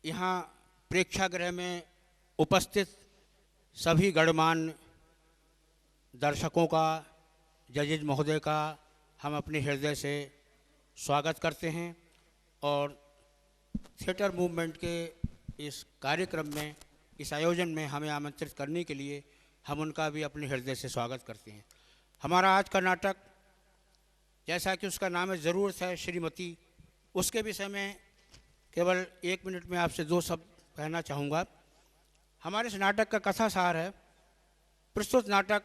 यहाँ प्रेक्षागृह में उपस्थित सभी गणमान्य दर्शकों का, जजेज महोदय का हम अपने हृदय से स्वागत करते हैं और थिएटर मूवमेंट के इस कार्यक्रम में, इस आयोजन में हमें आमंत्रित करने के लिए हम उनका भी अपने हृदय से स्वागत करते हैं। हमारा आज का नाटक, जैसा कि उसका नाम है ज़रूरत है श्रीमती, उसके विषय में केवल 1 मिनट में आपसे 2 शब्द कहना चाहूँगा। हमारे इस नाटक का कथा सार है, प्रस्तुत नाटक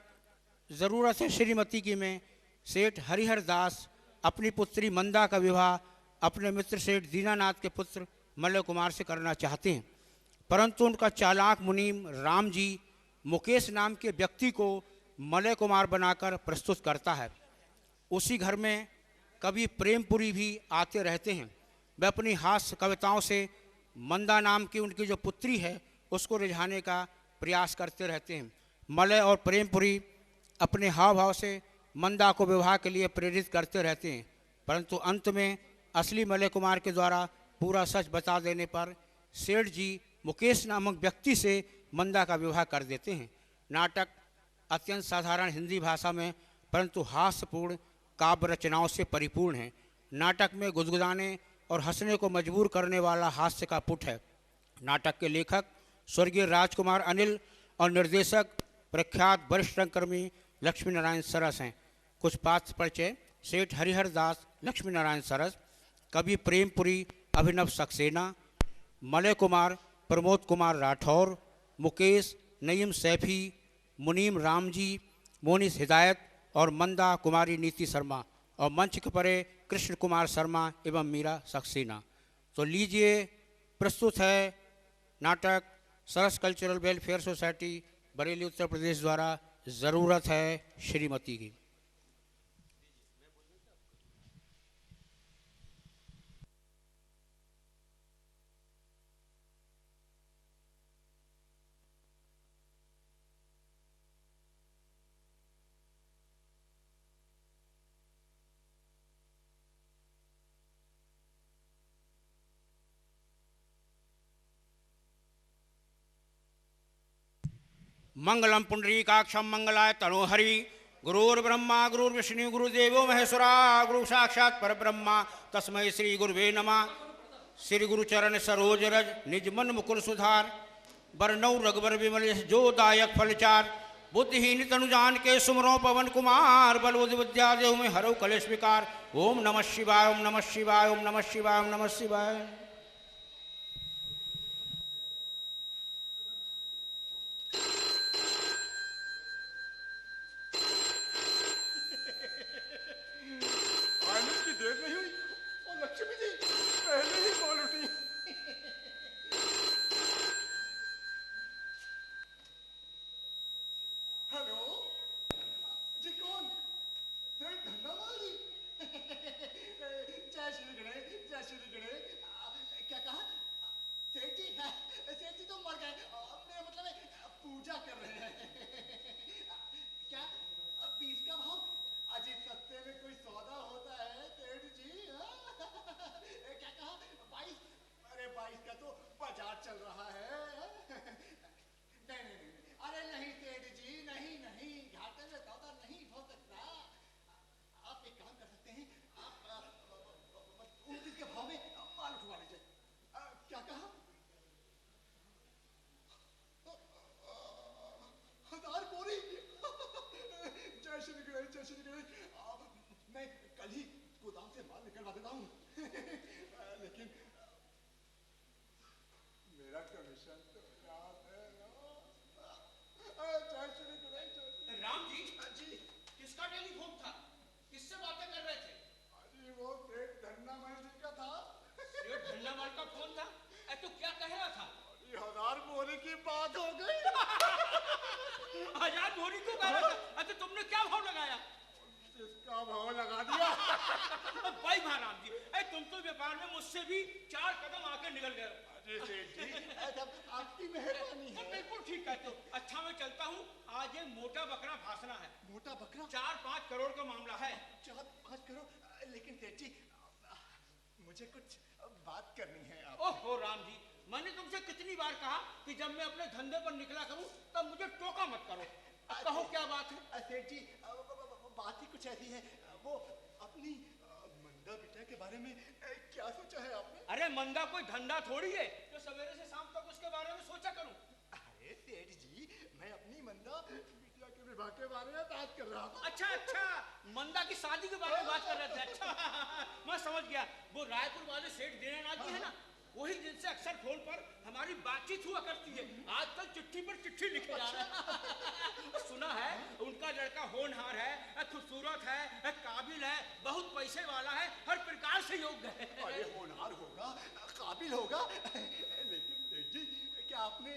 ज़रूरत है श्रीमती की में सेठ हरिहर दास अपनी पुत्री मंदा का विवाह अपने मित्र सेठ दीनानाथ के पुत्र मलय कुमार से करना चाहते हैं, परंतु उनका चालाक मुनीम राम जी मुकेश नाम के व्यक्ति को मलय कुमार बनाकर प्रस्तुत करता है। उसी घर में कवि प्रेमपुरी भी आते रहते हैं। वे अपनी हास्य कविताओं से मंदा नाम की उनकी जो पुत्री है उसको रिझाने का प्रयास करते रहते हैं। मलय और प्रेमपुरी अपने हाव भाव से मंदा को विवाह के लिए प्रेरित करते रहते हैं, परंतु अंत में असली मलय कुमार के द्वारा पूरा सच बता देने पर सेठ जी मुकेश नामक व्यक्ति से मंदा का विवाह कर देते हैं। नाटक अत्यंत साधारण हिंदी भाषा में परंतु हास्यपूर्ण काव्य रचनाओं से परिपूर्ण है। नाटक में गुदगुदाने और हंसने को मजबूर करने वाला हास्य का पुट है। नाटक के लेखक स्वर्गीय राजकुमार अनिल और निर्देशक प्रख्यात वरिष्ठ रंगकर्मी लक्ष्मी नारायण सरस हैं। कुछ पात्र परिचय: सेठ हरिहर दास लक्ष्मी नारायण सरस, कवि प्रेमपुरी अभिनव सक्सेना, मलय कुमार प्रमोद कुमार राठौर, मुकेश नईम सैफी, मुनीम रामजी, मोनिस हिदायत और मंदा कुमारी नीति शर्मा, और मंच के परे कृष्ण कुमार शर्मा एवं मीरा सक्सेना। तो लीजिए, प्रस्तुत है नाटक सरस cultural welfare society Bareilly Uttar Pradesh द्वारा ज़रूरत है श्रीमती की। मंगलम पुंडरीकाक्षम मंगलाय तनोहरि, गुरुर्ब्रह्मा गुरुर्विष्णु गुरुदेवो महेश्वरा, गुरु साक्षात् परब्रह्मा तस्मै श्री गुरुवे नमः। श्री गुरुचरण सरोज रज निज मन मुकुर सुधार, बरनौ रघुबर विमल जो दायक फलचार, बुद्धिहीन तनु जान के सुमरो पवन कुमार, बलबुद्धि विद्या देहु में हरौ कलेश विकार। ओम नमः शिवाय, ओम नमः शिवाय, ओम नमः शिवाय, ओम नमः शिवाय। मुझे कुछ बात करनी है आप। ओहो राम जी, मैंने तुमसे कितनी बार कहा कि जब मैं अपने धंधे पर निकला करूं तब मुझे टोका मत करो। कहो क्या बात है? सेठ जी, बात ही कुछ ऐसी है। वो अपनी मंदा बिटिया के बारे में क्या सोचा है आपने? अरे मंदा कोई धंधा थोड़ी है जो सवेरे से शाम तक उसके बारे में सोचा करूं। अरे सेठ जी, मैं अपनी मंदा बिटिया के विवाह के बारे में बात कर रहा था। अच्छा अच्छा, मंदा की शादी के बारे में बात कर रहे थे। अच्छा मैं समझ गया। वो रायपुर वाले सेठ दीनानाथ जी है ना, वही जिनसे अक्सर फोन पर हमारी बातचीत हुआ करती है। आजकल चिट्ठी पर चिट्ठी लिखे जा रहे हैं। सुना है उनका लड़का होनहार है, खूबसूरत है, काबिल है, बहुत पैसे वाला है, हर प्रकार से योग्य है। अरे होनहार होगा, काबिल होगा, लेकिन सेठ जी क्या आपने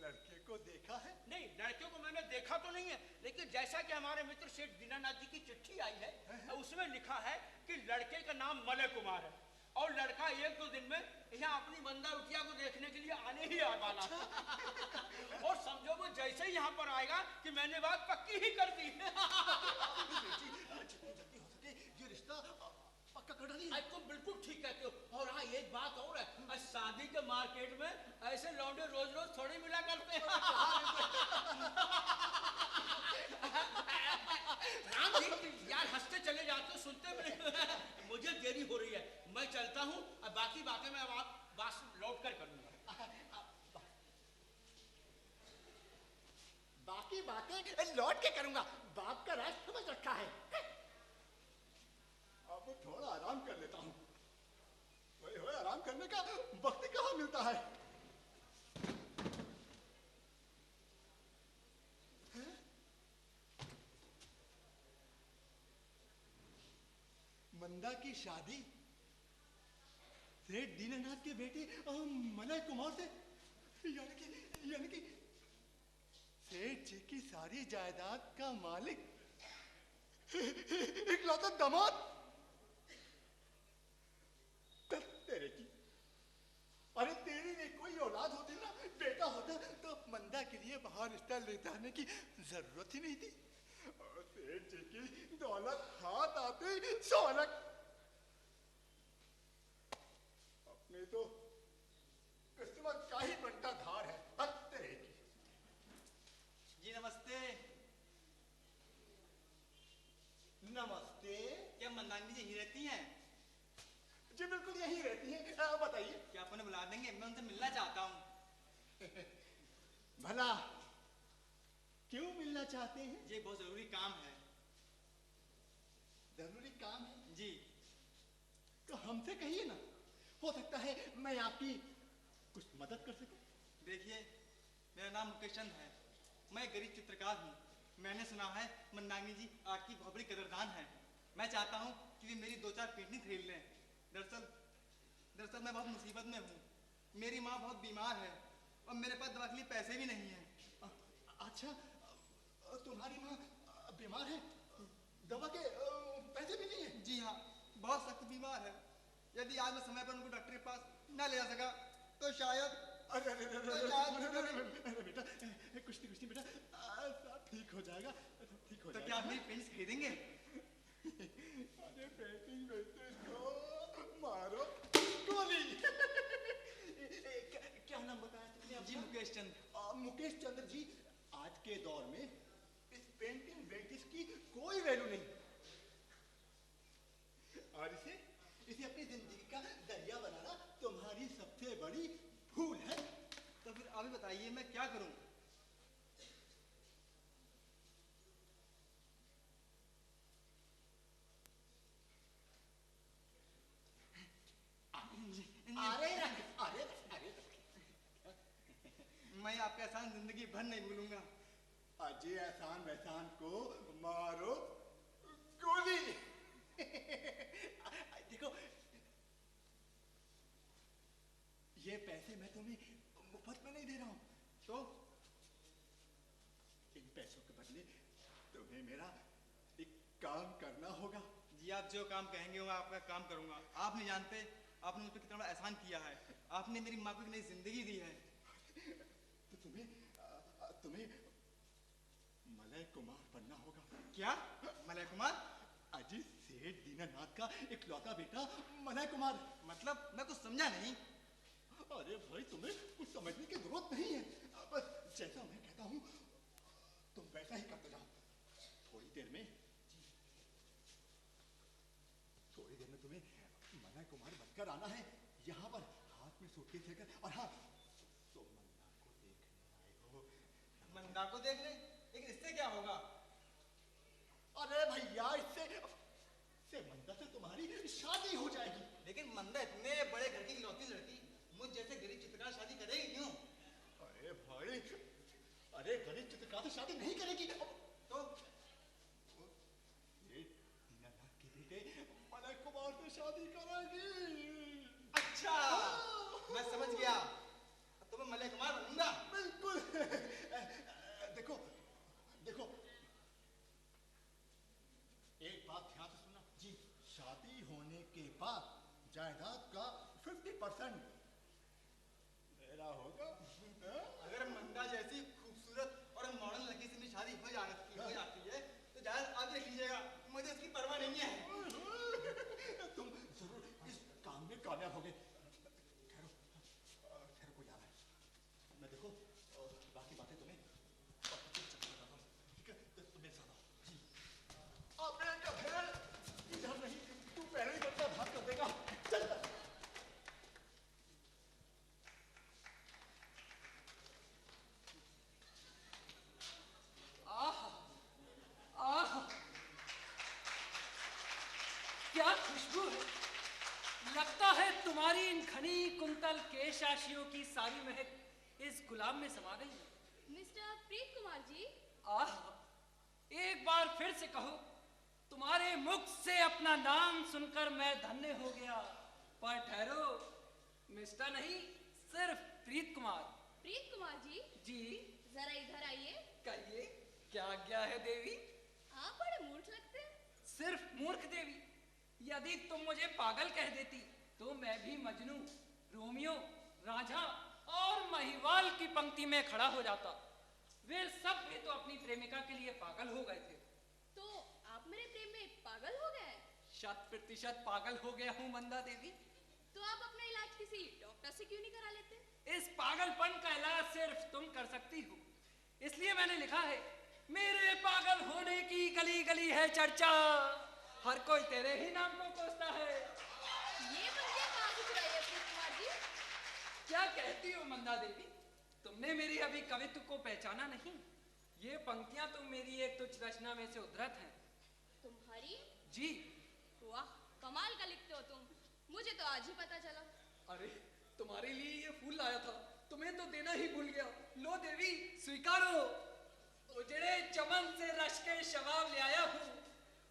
लड़के को देखा है? नहीं, लड़के को मैंने देखा तो नहीं है, लेकिन जैसा कि हमारे मित्र सेठ दीनानाथ जी की चिट्ठी आई है उसमें लिखा है कि लड़के का नाम मलय कुमार है और लड़का एक दो दिन में यहाँ अपनी मंदा बिटिया को देखने के लिए आने ही वाला है। और समझो वो जैसे ही यहाँ पर आएगा कि मैंने बात पक्की ही कर दी। जितनी जल्दी हो सके ये रिश्ता पक्का कर डालिए। तुम बिल्कुल ठीक कहते हो। और हाँ, एक बात और है, शादी के मार्केट में ऐसे लौंडे रोज रोज थोड़ी मिला करते हैं। राम जी यार, हंसते चले जाते हो, सुनते भी। मुझे देरी हो रही है, मैं चलता हूँ। अब बाकी बातें मैं बात लौट कर करूंगा। बाकी बातें लौट के करूंगा, बाप का राज समझ रखा है। अब थोड़ा आराम कर लेता हूँ। आराम करने का वक्त कहाँ मिलता है? मंदा की शादी सेठ दीनानाथ के बेटे मलय कुमार से, यानी कि सेठ जी की सारी जायदाद का मालिक इकलौता दामाद। तेरे की, अरे तेरी भी कोई औलाद होती ना, बेटा होता तो मंदा के लिए बाहर रिश्ता लेते आने की जरूरत ही नहीं थी। सेठ जी की दौलत हाथ आते ही सोलक। अपने तो किस्मत का ही बंटा धार है। तेरे की। जी नमस्ते। नमस्ते। क्या मंदानी जी यही रहती हैं? जी बिल्कुल यही रहती हैं। बताइए। क्या आप उन्हें बुला देंगे? मैं उनसे मिलना चाहता हूँ। भला क्यों मिलना चाहते हैं? ये बहुत जरूरी काम है। जरूरी काम है जी। तो हमसे कहिए ना, हो सकता है मैं आपकी कुछ मदद कर सकूं। देखिए, मेरा नाम मुकेश चंद है, मैं गरीब चित्रकार हूँ। मैंने सुना है मंदानी जी आपकी बहुत बड़ी कदरदान है। मैं चाहता हूँ कि वे मेरी 2-4 पेंटिंग खरीद लें। दरअसल मैं बहुत मुसीबत में हूँ। मेरी माँ बहुत बीमार है और मेरे पास दवा के लिए पैसे भी नहीं हैं। अच्छा, तुम्हारी माँ बीमार है, दवा के पैसे भी नहीं है? जी हाँ, बहुत सख्त बीमार है। यदि आज मैं समय पर उनको डॉक्टर के पास न ले जा सका तो शायद अरे बेटा, कुछ नहीं बेटा, सब ठीक हो जाएगा, ठीक हो जाएगा। तो क्या आप मेरी पेंट्स खरीदेंगे? अरे पेंटिंग इसको मारो गोली। क्या नाम बताया तुमने? जी मुकेश चंद्र। मुकेश चंद्र जी, आज के दौर में इस पेंटिंग वेटिस की कोई वैल्यू नहीं, और इसे अपनी जिंदगी का दरिया बनाना तुम्हारी सबसे बड़ी भूल है। तो फिर अभी बताइए मैं क्या करूं? अरे मैं आपका एहसान जिंदगी भर नहीं भूलूंगा। अजय एहसान वहसान को मारो गोली। देखो, ये पैसे मैं तुम्हें मुफ्त में नहीं दे रहा हूं, तो इन पैसों के बदले तुम्हें मेरा एक काम करना होगा। जी आप जो काम कहेंगे वो आपका काम करूंगा। आप नहीं जानते आपने मुझ पर कितना बड़ा एहसान किया है। आपने मेरी माँ को एक नई जिंदगी दी है। तो तुम्हें मलय कुमार बनना होगा। क्या? मलय कुमार? अजी सेठ दीनानाथ का इकलौता बेटा मलय कुमार। मतलब मैं कुछ समझा नहीं। लेकर आना है यहाँ पर, हाथ में सूटकेस लेकर। और हाँ, तो मंदा को देखने आए हो। मंदा को देखने? लेकिन इससे क्या होगा? अरे भैया, इससे मंदा से तुम्हारी शादी हो जाएगी। लेकिन मंदा इतने बड़े घर की इकलौती लड़की मुझ जैसे गरीब चित्रकार शादी करेगी क्यों? अरे भाई, अरे गरीब चित्रकार से शादी नहीं करेगी तो ये नन्हा के बेटे मलय कुमार से शादी करेगी। अच्छा, मैं समझ गया। अब तो मैं मलय कुमार बनूंगा। बिल्कुल। देखो देखो, एक बात ध्यान से सुनना जी। शादी होने के बाद जायदाद का 50% मेरा होगा। अगर मंदा जैसी खूबसूरत और मॉडर्न लड़की से मेरी शादी हो जाती है तो जायदाद आप देख लीजिएगा, मुझे उसकी परवाह नहीं है। तुम जरूर इस काम में कामयाब होगे। ठहरो, ठहरो, कोई आ रहा है। मैं देखो बाकी बातें तुम्हें बताता हूँ, ठीक है? तो तुम मेरे साथ आओ जी। अबे कभेल, इधर नहीं, तू पहले ही बच्चा भाग कर देगा। चल। क्या खुशबू है! लगता है तुम्हारी इन घनी कुंतल केश राशियों की सारी महक इस गुलाब में समा गई है। मिस्टर प्रीत कुमार जी, आह, एक बार फिर से कहो, तुम्हारे मुख से अपना नाम सुनकर मैं धन्य हो गया। पर ठहरो, मिस्टर नहीं, सिर्फ प्रीत कुमार। प्रीत कुमार जी, जी, जरा इधर आइए। कहिए, क्या आज्ञा है देवी? आप बड़े मूर्ख लगते हैं। सिर्फ मूर्ख देवी? यदि तुम मुझे पागल कह देती तो मैं भी मजनू, रोमियो, राजा और महिवाल की पंक्ति में खड़ा हो जाता। वे सब भी तो अपनी प्रेमिका के लिए पागल हो गए थे। तो आप मेरे प्रेम में पागल हो गए? 100% पागल हो गया हूँ मंदा देवी। तो आप अपना इलाज किसी डॉक्टर से क्यों नहीं करा लेते? इस पागलपन का इलाज सिर्फ तुम कर सकती हो, इसलिए मैंने लिखा है, मेरे पागल होने की गली गली है चर्चा, हर कोई तेरे ही नाम को कोसता है। ये पंक्तियां कहाँ से चुराई है प्रीत कुमार जी? क्या कहती हो मंदा देवी? तुमने मेरी अभी कवित्व को पहचाना नहीं। ये पंक्तियां तो मेरी एक तुच्छ रचना में से उद्धृत हैं। तुम्हारी? जी। वाह, कमाल का लिखते हो तुम। मुझे तो आज ही पता चला। अरे, तुम्हारे लिए ये फूल लाया था, तुम्हें तो देना ही भूल गया। लो देवी, स्वीकारो। उजड़े चमन से रश के शबाब ले आया हूँ,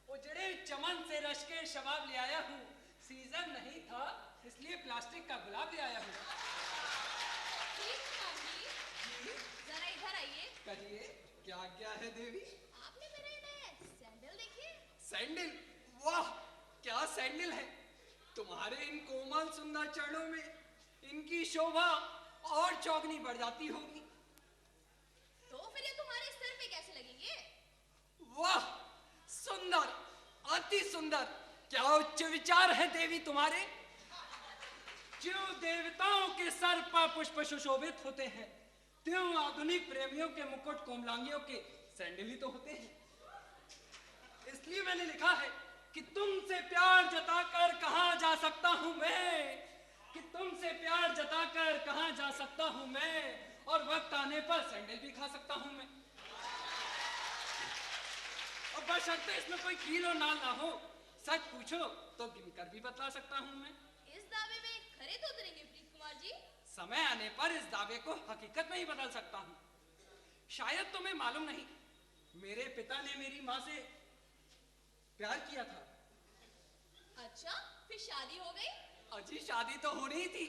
उजड़े चमन से रश के शबाब ले आया हूँ। सीजन नहीं था इसलिए प्लास्टिक का गुलाब ले आया हूँ। प्रीत कुमार जी, जरा इधर आइए। कहिए, क्या आज्ञा है देवी? आपने मेरे नए सैंडल देखे? सैंडल? वाह, क्या सैंडल है! तुम्हारे इन कोमल सुंदर चरणों में इनकी शोभा और चौगनी बढ़ जाती होगी। तो फिर ये तुम्हारे सिर पे कैसे लगेंगे? वाह, सुंदर, अति सुंदर! क्या उच्च विचार है देवी तुम्हारे! ज्यों देवताओं के सर पर पुष्प सुशोभित होते हैं, त्यों आधुनिक प्रेमियों के मुकुट कोमलांगियों के सैंडल ही तो होते हैं। इसलिए मैंने लिखा है कि तुमसे प्यार जताकर कहाँ जा सकता हूँ मैं, कि तुमसे प्यार जताकर कहाँ जा सकता हूँ मैं, और वक्त आने पर सैंडल भी खा सकता हूँ मैं। और बशर्ते इसमें कोई कील और नाल ना हो, सच पूछो तो गिनकर भी बता सकता हूँ मैं। इस दावे में खरे तो उतरेंगे प्रीत कुमार जी? समय आने पर इस दावे को हकीकत में ही बदल सकता हूँ। शायद तुम्हें मालूम नहीं, मेरे पिता ने मेरी माँ से प्यार किया था। अच्छा, फिर शादी हो गई? अजी, शादी तो होनी ही थी।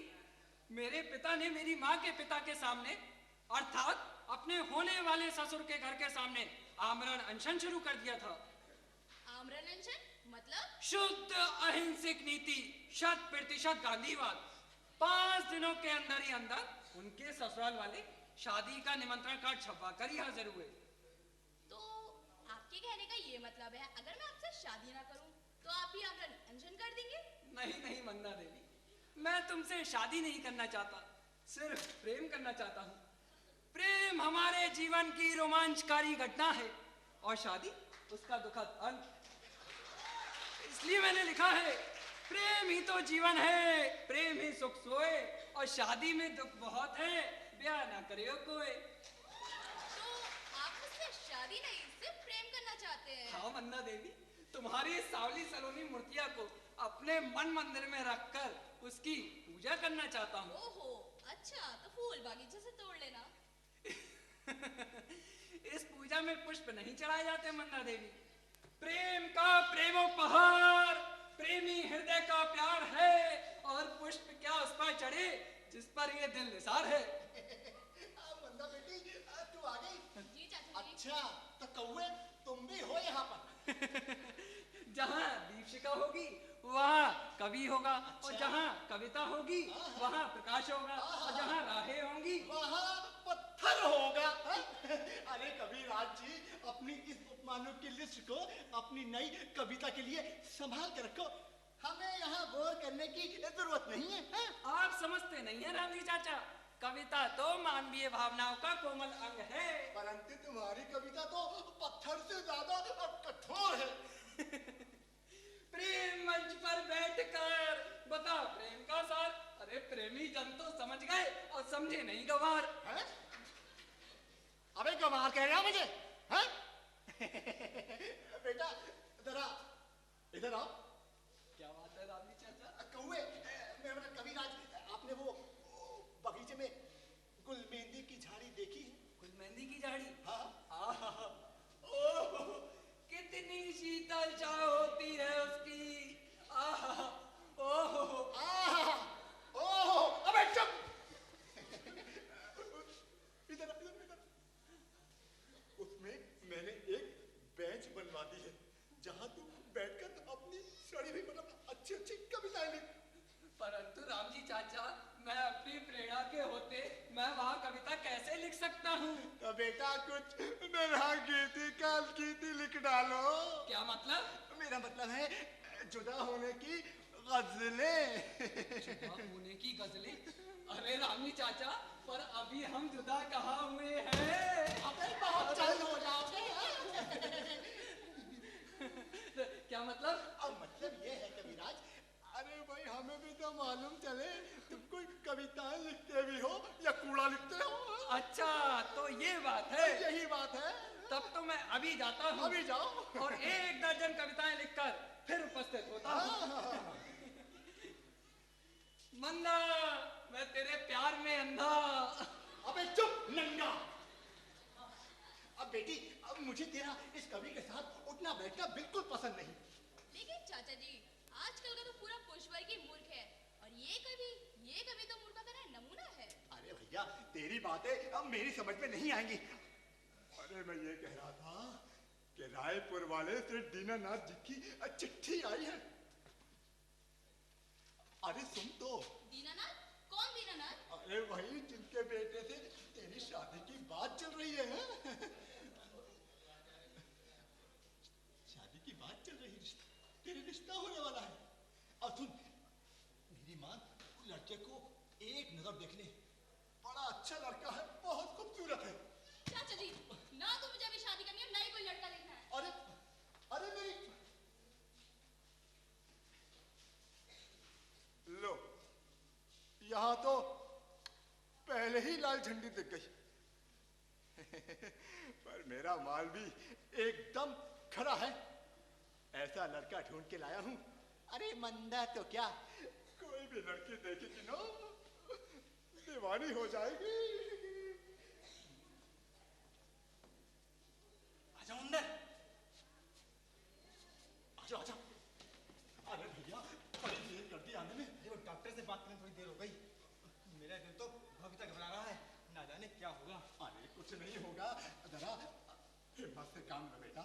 मेरे पिता ने मेरी माँ के पिता के सामने, अर्थात अपने होने वाले ससुर के घर के सामने आमरण अनशन शुरू कर दिया था। आमरण अनशन मतलब? शुद्ध अहिंसक नीति, 100% गांधीवाद। 5 दिनों के अंदर ही अंदर उनके ससुराल वाले शादी का निमंत्रण कार्ड छपवा कर ही हाजिर हुए। तो आपके कहने का ये मतलब है, अगर मैं आपसे शादी ना करूं तो आप ही आमरण अनशन कर देंगे? नहीं नहीं मंदा देवी, मैं तुमसे शादी नहीं करना चाहता, सिर्फ प्रेम करना चाहता हूँ। प्रेम हमारे जीवन की रोमांचकारी घटना है और शादी उसका दुखद अंत। इसलिए मैंने लिखा है प्रेम ही तो जीवन है, प्रेम ही सुख सोए, और शादी में दुख बहुत है, ब्याह ना करियो कोई। तो आप मुझसे शादी नहीं सिर्फ प्रेम करना चाहते हैं? हाँ मंदा देवी, तुम्हारी सावली सलोनी मूर्तियां को अपने मन मंदिर में रखकर उसकी पूजा करना चाहता हूँ। ओहो, अच्छा, तो फूल बागीचे से तोड़ लेना। इस पूजा में पुष्प नहीं चढ़ाए जाते मंदा देवी। प्रेम का प्रेमोपहार प्रेमी हृदय का प्यार है, और पुष्प क्या उस पर चढ़े जिस पर ये दिल निसार है। मंदा बेटी, तू आ गई? जी चाचा जी। अच्छा, तो कौवे तुम भी हो यहाँ पर? जहाँ दीपशिखा होगी वहाँ कवि होगा, और जहाँ कविता होगी वहाँ प्रकाश होगा, और जहाँ राहें होंगी वहाँ पत्थर होगा। अरे कविराज जी, अपनी इस उपमानों की लिस्ट को अपनी नई कविता के लिए संभाल कर रखो। हमें यहाँ बोर करने की जरूरत नहीं है, है? आप समझते नहीं है रामजी चाचा, कविता तो मानवीय भावनाओं का कोमल अंग है। परंतु तुम्हारी कविता तो पत्थर से ज्यादा कठोर है। प्रेम मंच पर बैठकर बता प्रेम का सार। अरे प्रेमी जन तो समझ गए और समझे नहीं गवार। है? अबे गवार कह रहे हो मुझे? हैं? बेटा जरा इधर आओ। क्या बात है रामजी चाचा? कौवे, मेरा कविराज, आपने वो बगीचे में गुलमेंदी की झाड़ी देखी है? गुलमेंदी की झाड़ी? हाँ। आहा, ओह, कितनी शीतल चाह होती है उसकी। आहा, ओह, आहा, ओह, अबे चुप। इधर इधर इधर। उसमें मैंने एक बेंच बनवा दी है, जहाँ तू बैठकर अपनी सड़ी हुई मतलब अच्छी अच्छी कविताएं लिख। परंतु रामजी चाचा, मैं अपनी प्रेरणा के होते मैं वहाँ कविता कैसे लिख सकता हूँ? तो बेटा कुछ मेरा गीति काल गीति लिख डालो। क्या मतलब? मेरा मतलब है जुदा होने की गजलें। जुदा होने की गजलें? अरे रामजी चाचा, पर अभी हम जुदा कहाँ हुए हैं? अबे बहुत जल्द हो जाओगे। क्या मतलब? अब मतलब ये है कविराज, अरे भाई हमें भी तो मालूम चले तुम कोई कविताएं लिखते भी हो या कूड़ा लिखते हो। अच्छा, तो ये बात है। यही बात है। तब तो मैं अभी जाता हूँ, अभी जाओ और 1 दर्जन कविताएं लिखकर फिर उपस्थित होता हूँ। मंदा, मैं तेरे प्यार में अंधा। अबे चुप नंगा। अब बेटी, अब मुझे तेरा इस कवि के साथ उठना बैठना बिल्कुल पसंद नहीं। लेकिन चाचा जी, आजकल का तो पूरा पुरुष वर्ग ही मूर्ख है, और ये कवि तो मूर्खता का नमूना है। अरे भैया, तेरी बातें अब मेरी समझ में नहीं आएंगी। अरे मैं ये कह रहा था कि रायपुर वाले से दीनानाथ जी की चिट्ठी आई है। अरे सुन तो। दीनानाथ? कौन दीनानाथ? अरे वही जिनके बेटे से तेरी शादी की बात चल रही है। शादी की बात चल रही है, तेरे रिश्ता होने वाला है। और सुन, मेरी मां लड़के को एक नजर देख ले, बड़ा अच्छा लड़का है, बहुत खूबसूरत है। चाचा जी, ना तो मुझे अभी शादी करनी है, ना ही कोई लड़का देखना है। अरे अरे मेरी लो, यहाँ तो पहले ही लाल झंडी दिख गई। पर मेरा माल भी एकदम खड़ा है। ऐसा लड़का ढूंढ के लाया हूँ। अरे मंदा तो क्या, कोई भी लड़की देखेगी ना दीवानी हो जाएगी। आजा अंदर। आजा आजा। अरे भैया, बड़ी देर कर दी आने में। ये वो डॉक्टर से बात करने थोड़ी देर हो गई। मेरा दिल तो बहुत तक घबरा रहा है, ना जाने क्या होगा। अरे कुछ नहीं होगा, जरा हिम्मत से काम लो बेटा।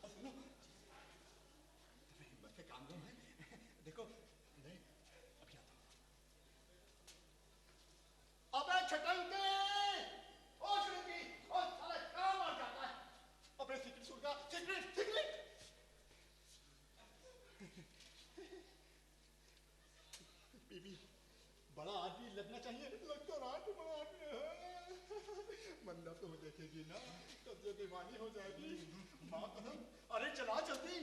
सुनो, हिम्मत से काम लो। है देखो, नहीं अभी आता हूँ। अबे छटंके, ओ छटंकी, ओ साला काम आ जाता है। अबे सिगरेट सुनता, सिगरेट सिगरेट। बीबी, बड़ा आदमी लगना चाहिए, लगता रहा कि बड़ा आदमी है। मंदा तो देखेगी ना तब ये दीवानी हो जाएगी। माँ कसम, अरे चला जल्दी।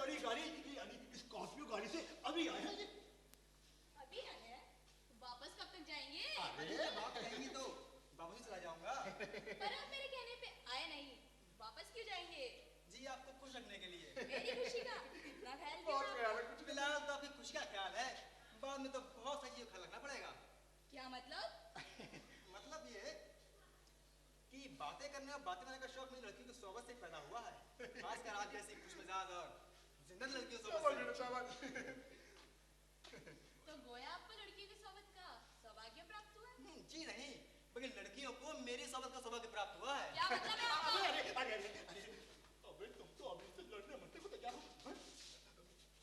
बड़ी गाड़ी यानी स्कॉर्पियो गाड़ी से अभी आए हैं ये। अभी आए हैं? वापस कब तक जाएंगे? अरे जब आप कहेंगी तो वापस चला जाऊंगा। पर आप मेरे कहने पे आए नहीं, वापस क्यों जाएंगे? जी आपको खुश रखने के लिए। मेरी खुशी का इतना ख्याल क्यों बहुत ख्याल आपको? है, कुछ फिलहाल तो आपकी खुशी का ख्याल है, बाद में तो बहुत सही ख्याल रखना पड़ेगा। क्या मतलब? मतलब ये कि बातें करने और बातें करने का शौक मेरी लड़की की सोबत से पैदा हुआ है, खासकर आप जैसी खुशमिजाज और जिंदा लड़कियों से। तो गोया आपको लड़की की सोबत का सौभाग्य प्राप्त हुआ है? जी नहीं, बल्कि लड़कियों को मेरी सोबत का सौभाग्य प्राप्त हुआ है। क्या मतलब है आपका? अबे तुम तो अभी से लड़ने मरने को तैयार हो। हाँ?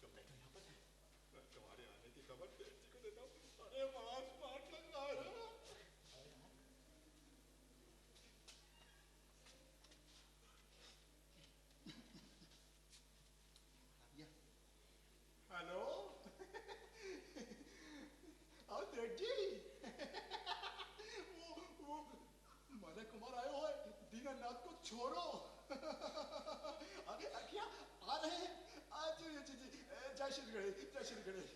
तुम बैठो यहाँ पर, तुम्हारे आने की खबर सेठ जी को देता हूँ। अरे मार्च मार्च लग रहा है। हेलो आओ सेठ जी। वो मदन कुमार आए हो है, दीनानाथ को छोड़ो। क्या आ रहे हैं? जी जी जी, जय श्री गणेश, जय श्री गणेश।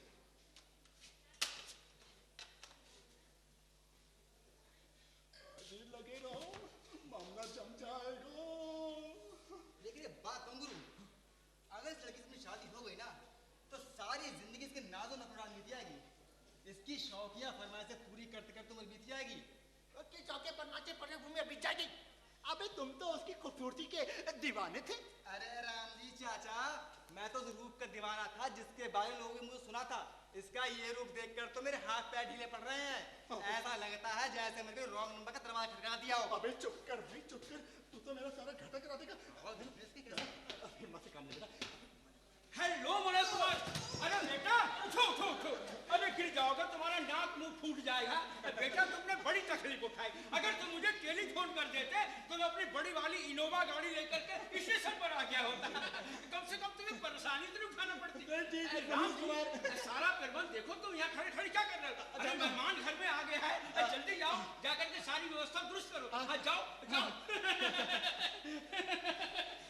अभी लगे रहो, मामला जम जाएगा। लेकिन ये बात कहूं गुरु, अगर इस लड़की से अपनी शादी हो गई ना, तो सारी जिंदगी इसके नाजो नखरान बीत जाएगी। इसकी शौकिया फरमाइशें पूरी करते करते उम्र बीत जाएगी। उसके चौके पर नाचे पड़े घूमे बीत जाएगी। अबे तुम तो उसकी खूबसूरती के दीवाने थे। अरे राम जी चाचा, मैं तो उस रूप का दीवाना था जिसके बारे में लोगों ने मुझे सुना था। इसका ये रूप देखकर तो मेरे हाथ पैर ढीले पड़ रहे हैं। ऐसा लगता है जैसे मैंने रॉन्ग नंबर का दरवाजा खटखटा दिया हो। अबे चुप कर भाई, चुप कर। तू तो मेरा सारा घाटा करा देगा। बहुत दिन पुलिस की कैसे हिम्मत से काम लेगा। हेलो मनोज कुमार। अरे बेटा उठो उठो उठो, अरे गिर जाओगे, तुम्हारा नाक मुंह फूट जाएगा। बेटा तुमने बड़ी तकलीफ उठाई, अगर तुम मुझे टेलीफोन कर देते तो मैं अपनी बड़ी वाली इनोवा गाड़ी लेकर के स्टेशन पर आ गया होता। कम से कम तुम्हें परेशानी तो नहीं उठाना पड़ती। राम कुमार, सारा प्रबंध देखो, तुम यहाँ खड़े खड़े क्या कर रहे हो? अरे मेहमान घर में आ गए हैं, जल्दी जाओ, जाकर के सारी व्यवस्था दुरुस्त करो। हाँ जाओ जाओ।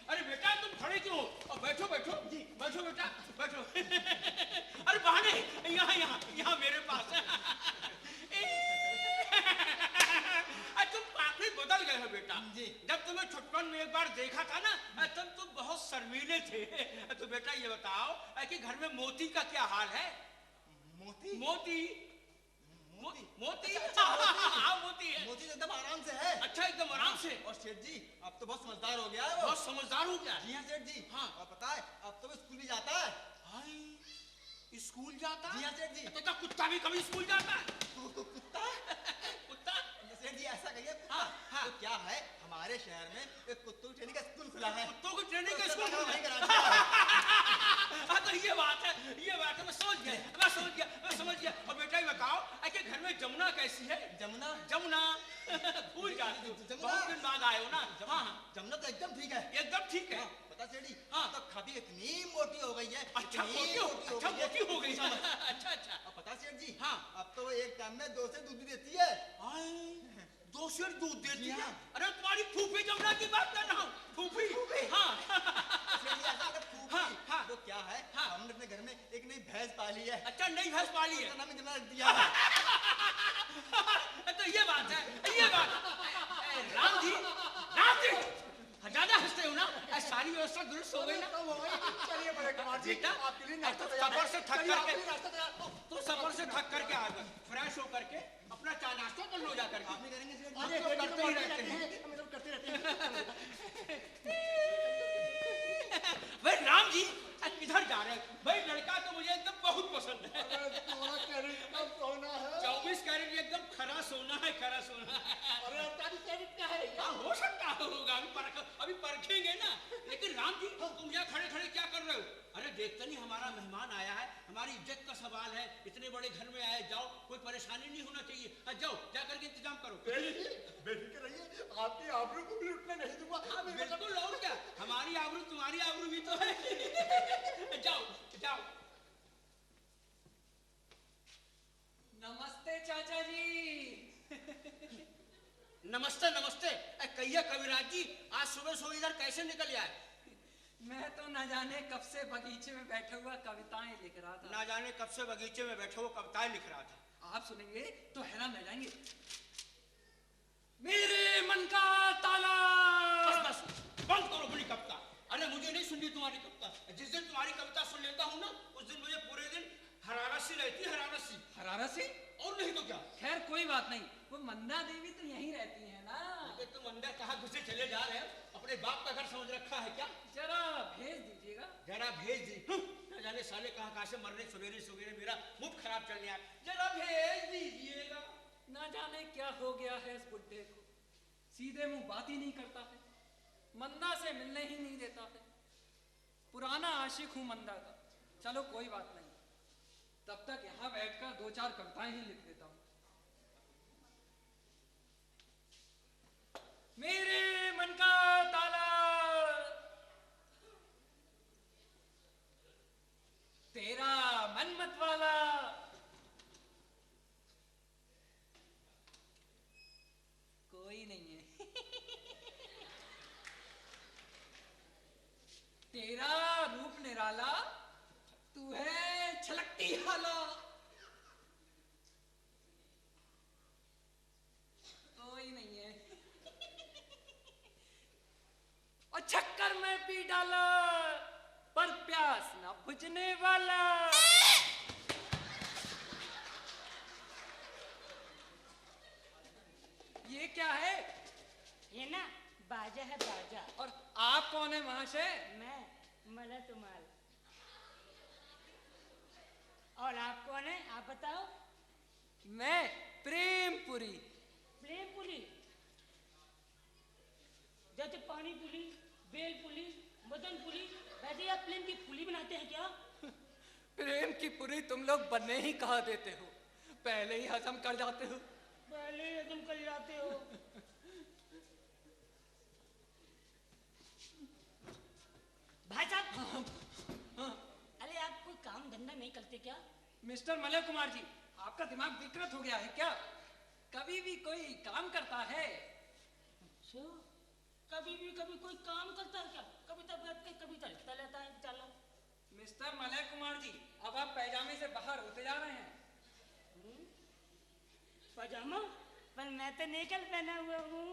अरे बेटा तुम खड़े क्यों हो? बैठो बैठो जी, बैठो बेटा बैठो। अरे बहाने यहाँ यहाँ यहाँ मेरे पास। तुम काफी बदल गए हो बेटा जी। जब तुम्हें छुटपन में एक बार देखा था ना, तब तुम बहुत शर्मीले थे। तो बेटा ये बताओ कि घर में मोती का क्या हाल है? मोती मोती मोती मोती अच्छा, हाँ मोती है। मोती तो एकदम आराम से है। अच्छा एकदम आराम से। और सेठ जी अब तो बहुत समझदार हो गया है वो। बहुत समझदार हो गया। जी हाँ सेठ जी। हाँ। और पता है अब तो वो स्कूल भी जाता है। हाय स्कूल जाता? जी हाँ सेठ जी। तो क्या कुत्ता भी कभी स्कूल जाता है? कुत्ता कुत्ता? सेठ जी ऐसा कहिए कुत्ता। हाँ, हाँ। तो क्या है हमारे शहर में एक कुत्तों की ट्रेनिंग का स्कूल खुला है। कुत्तों को ट्रेनिंग का तो स्कूल वहीं खुला करा है। दिया। हाँ तो ये बात है मैं समझ गया। और बेटा ये बताओ कि घर में जमुना कैसी है? जमुना जमुना भूल जाती हो, जमुना। बहुत दिन बाद आए हो ना। हाँ जमुना तो एकदम ठीक है। एकदम ठीक है। पता सेठ जी हाँ। तो खादी इतनी मोटी हो गई है। अच्छा इतनी मोटी हो गई। पूछो मत। अच्छा अब पता सेठ जी हाँ। अब तो वो एक टाइम में 2 से दूध भी देती है। 2 सेर दूध देती जी है? हाँ। अरे तुम्हारी फूफी जमुना की बात कर रहा हूँ। फूफी हाँ। सेठ जी ऐसा अगर फूफी, हाँ, हाँ। तो क्या है हाँ। हमने अपने घर में एक नई भैंस पाली है। अच्छा नई भैंस पाली है? उसका नाम ही जमुना रख दिया है। तो ये बात है। राम जी ज्यादा हंसते हो ना, सारी व्यवस्था दुरुस्त हो गई ना। चलिए बड़े कुमार जी, बेटा आपके लिए नाश्ता तैयार सफर है। से थक चलिए, आपके करके लिए नाश्ता तैयार। तो सफर से थक करके आ गए, फ्रेश होकर के अपना चाय नाश्ता कर लो जाकर के। आप नहीं करेंगे सेठ जी? अरे तो करते ही रहते हैं। हम लोग करते रहते हैं। भाई राम जी किधर जा रहे हैं? भाई लड़का तो मुझे एकदम बहुत पसंद है। अरे तुम्हारा कैरेट का सोना है। 24 कैरेट एकदम खरा सोना है, खरा सोना है। अरे 48 कैरेट का है। हाँ हो सकता होगा, अभी परखेंगे ना। लेकिन राम जी तुम यहाँ खड़े खड़े क्या कर रहे हो? अरे देखते नहीं हमारा मेहमान आया है, हमारी इज्जत का सवाल है, इतने बड़े घर में आए, जाओ कोई परेशानी नहीं होना चाहिए। जाओ जाकर के इंतजाम करो। बेफिक्र रहिए, आपकी आबरू को भी लुटने नहीं दूंगा। हाँ बिल्कुल, और क्या, हमारी आबरू तुम्हारी आबरू भी तो है। जाओ जाओ। नमस्ते चाचा जी। नमस्ते नमस्ते। कहिए कविराज जी आज सुबह इधर कैसे निकल आए? मैं तो न जाने कब से बगीचे में बैठा हुआ कविताएं लिख रहा था। ना जाने कब से बगीचे में बैठे वो कविताएं लिख रहा था। आप सुनेंगे तो हैरान रह जाएंगे। मेरे मन का ताला। बस बस बंद करो अपनी कविता। अरे मुझे नहीं सुननी तुम्हारी कविता। जिस दिन तुम्हारी कविता सुन लेता हूँ ना, उस दिन मुझे पूरे दिन हरारत सी रहती है, हरारत सी। हरारत सी? और नहीं तो क्या। खैर कोई बात नहीं, वो मंदा देवी तो यहीं रहती है ना। तुम अंदर कहाँ घुसे चले जा रहे हो? अपने बाप का घर समझ रखा है क्या? जरा भेज दीजिएगा। जरा भेज दी। न जाने साले कहाँ से मरने सवेरे सवेरे मेरा मुंह खराब चल गया। जरा भेज दीजिएगा। ना जाने क्या हो गया है इस बुड्ढे को, सीधे मुंह बात ही नहीं करता है, मंदा से मिलने ही नहीं देता है। पुराना आशिक हूं मंदा का। चलो कोई बात नहीं, तब तक यहां बैठकर 2-4 कविताएं ही लिख देता हूं। मेरे मन का ताला, तेरा मन मत वाला, कोई नहीं है। तेरा रूप निराला, तू है छलकती हाला, कोई नहीं है। और चक्कर में पी डाला, पर प्यास ना बुझने वाला। ये क्या है? ये ना बाजा है, बाजा। और आप कौन है महाशय? मैं मला तुमाल। और आप कौन है, आप बताओ? मैं प्रेमपुरी। प्रेमपुरी? जैसे पानी पुली, बेल पुली, मदन पुली, वैसे आप प्रेम की पुली बनाते हैं क्या? प्रेम की पुरी तुम लोग बनने ही कहा देते हो, पहले ही हजम कर जाते हो। पहले ही हजम कर जाते हो। भाई साहब, अरे आप कोई काम धंधा नहीं करते क्या? मिस्टर मलय कुमार जी, आपका दिमाग विकृत हो गया है क्या? कभी भी कोई काम करता है? अच्छा, कभी भी कभी कोई काम करता है क्या? कभी तो बैठ के कभी चलता रहता है चलो। मिस्टर मलय कुमार जी, अब आप पैजामे से बाहर होते जा रहे हैं। पजामा? पर मैं तो निकल पहना हुआ हूँ।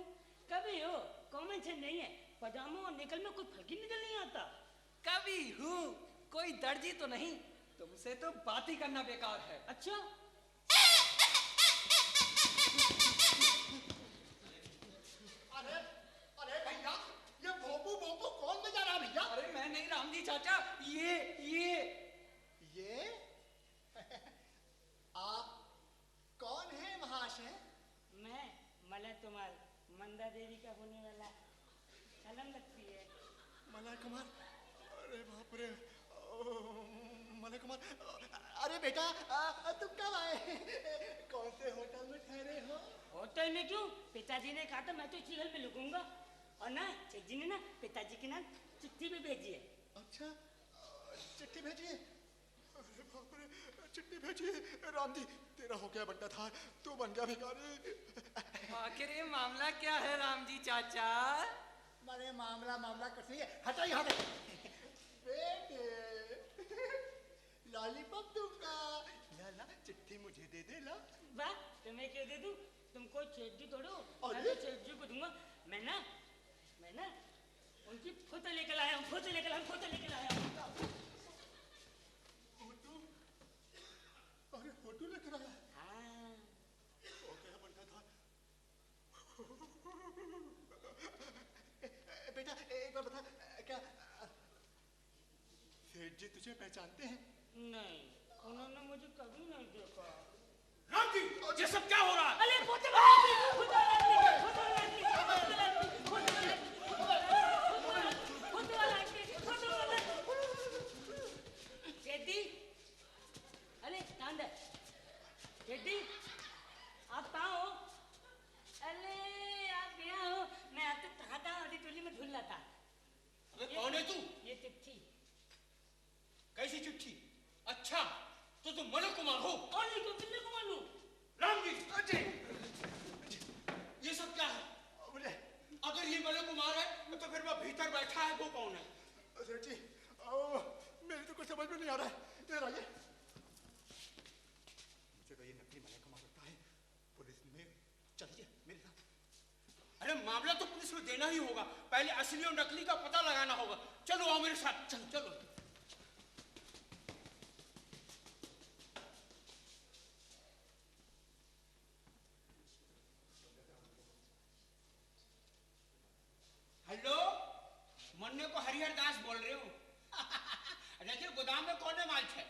कभी हो, कॉमन सेंस नहीं है। पजामा और निकल में कोई फर्क ही निकल नहीं आता। कभी हूँ, कोई दर्जी तो नहीं, तुमसे तो बात ही करना बेकार है। अच्छा, अरे अरे भैया, ये भोपू भोपू कौन बजा रहा भैया? अरे मैं नहीं राम जी चाचा, ये आप कौन है महाशय? मैं मला तुमाल, मंदा देवी का होने वाला। शर्म लगती है। मला कुमार, अरे बाप रे, मला कुमार, अरे बेटा, तुम कब आए? कौन से होटल में ठहरे हो? होटल में क्यों? पिताजी ने कहा था मैं तो इसी घर में रुकूंगा। और ना सेठ जी ने ना पिताजी के नाम चिट्ठी भी भेजी है। अच्छा, चिट्ठी भेजिए। अरे बाप रे, चिट्ठी भेजिए। राम जी, तेरा हो गया बंटा था, तू बन गया भिखारी। आखिर ये मामला क्या है राम जी चाचा? अरे मामला कुछ नहीं है, हटो यहाँ से। बेटे, लॉलीपॉप दूंगा। ला चिट्ठी मुझे दे दे ला। वाह, तुम्हें क्यों दे दूं? तुमको सेठ जी तोड़ो, मैं अरे! तो सेठ जी को दूंगा। मैं ना उनकी फोटो लेकर आया हूँ, फोटो लेकर आया हूँ। फोटो? अरे फोटो लेकर आया? हाँ, हो गया बंटा था। बेटा एक बार बता, क्या सेठ जी तुझे पहचानते हैं? नहीं, उन्होंने मुझे कभी नहीं देखा। राम जी, ये सब क्या हो रहा है? अरे फोटो सेठी, अरे कांदा सेठी, आप कहाँ हो? अरे आप यहाँ हो? मैं आप तो कहा था, अभी टोली में ढूंढ रहा था। अबे कौन है तू? ये चिट्ठी। कैसी चिट्ठी? अच्छा, तो तुम मलय कुमार हो? और नहीं तो कितने को मालूम? राम जी, अजय, ये सब क्या है? बोले, अगर ये मलय कुमार है तो फिर वो भीतर बैठा है वो कौन है? सेठ जी, मेरी तो कुछ समझ में नहीं आ रहा है। इधर आइए। मुझे तो ये नकली मलाई कमा सकता है। पुलिस में चलिए मेरे साथ। अरे मामला तो पुलिस में देना ही होगा, पहले असली और नकली का पता लगाना होगा। चलो आओ मेरे साथ, चलो चलो। हेलो, मन्ने को हरिहर दास बोल रहे हो? देखिए गोदाम में कौन है माल है,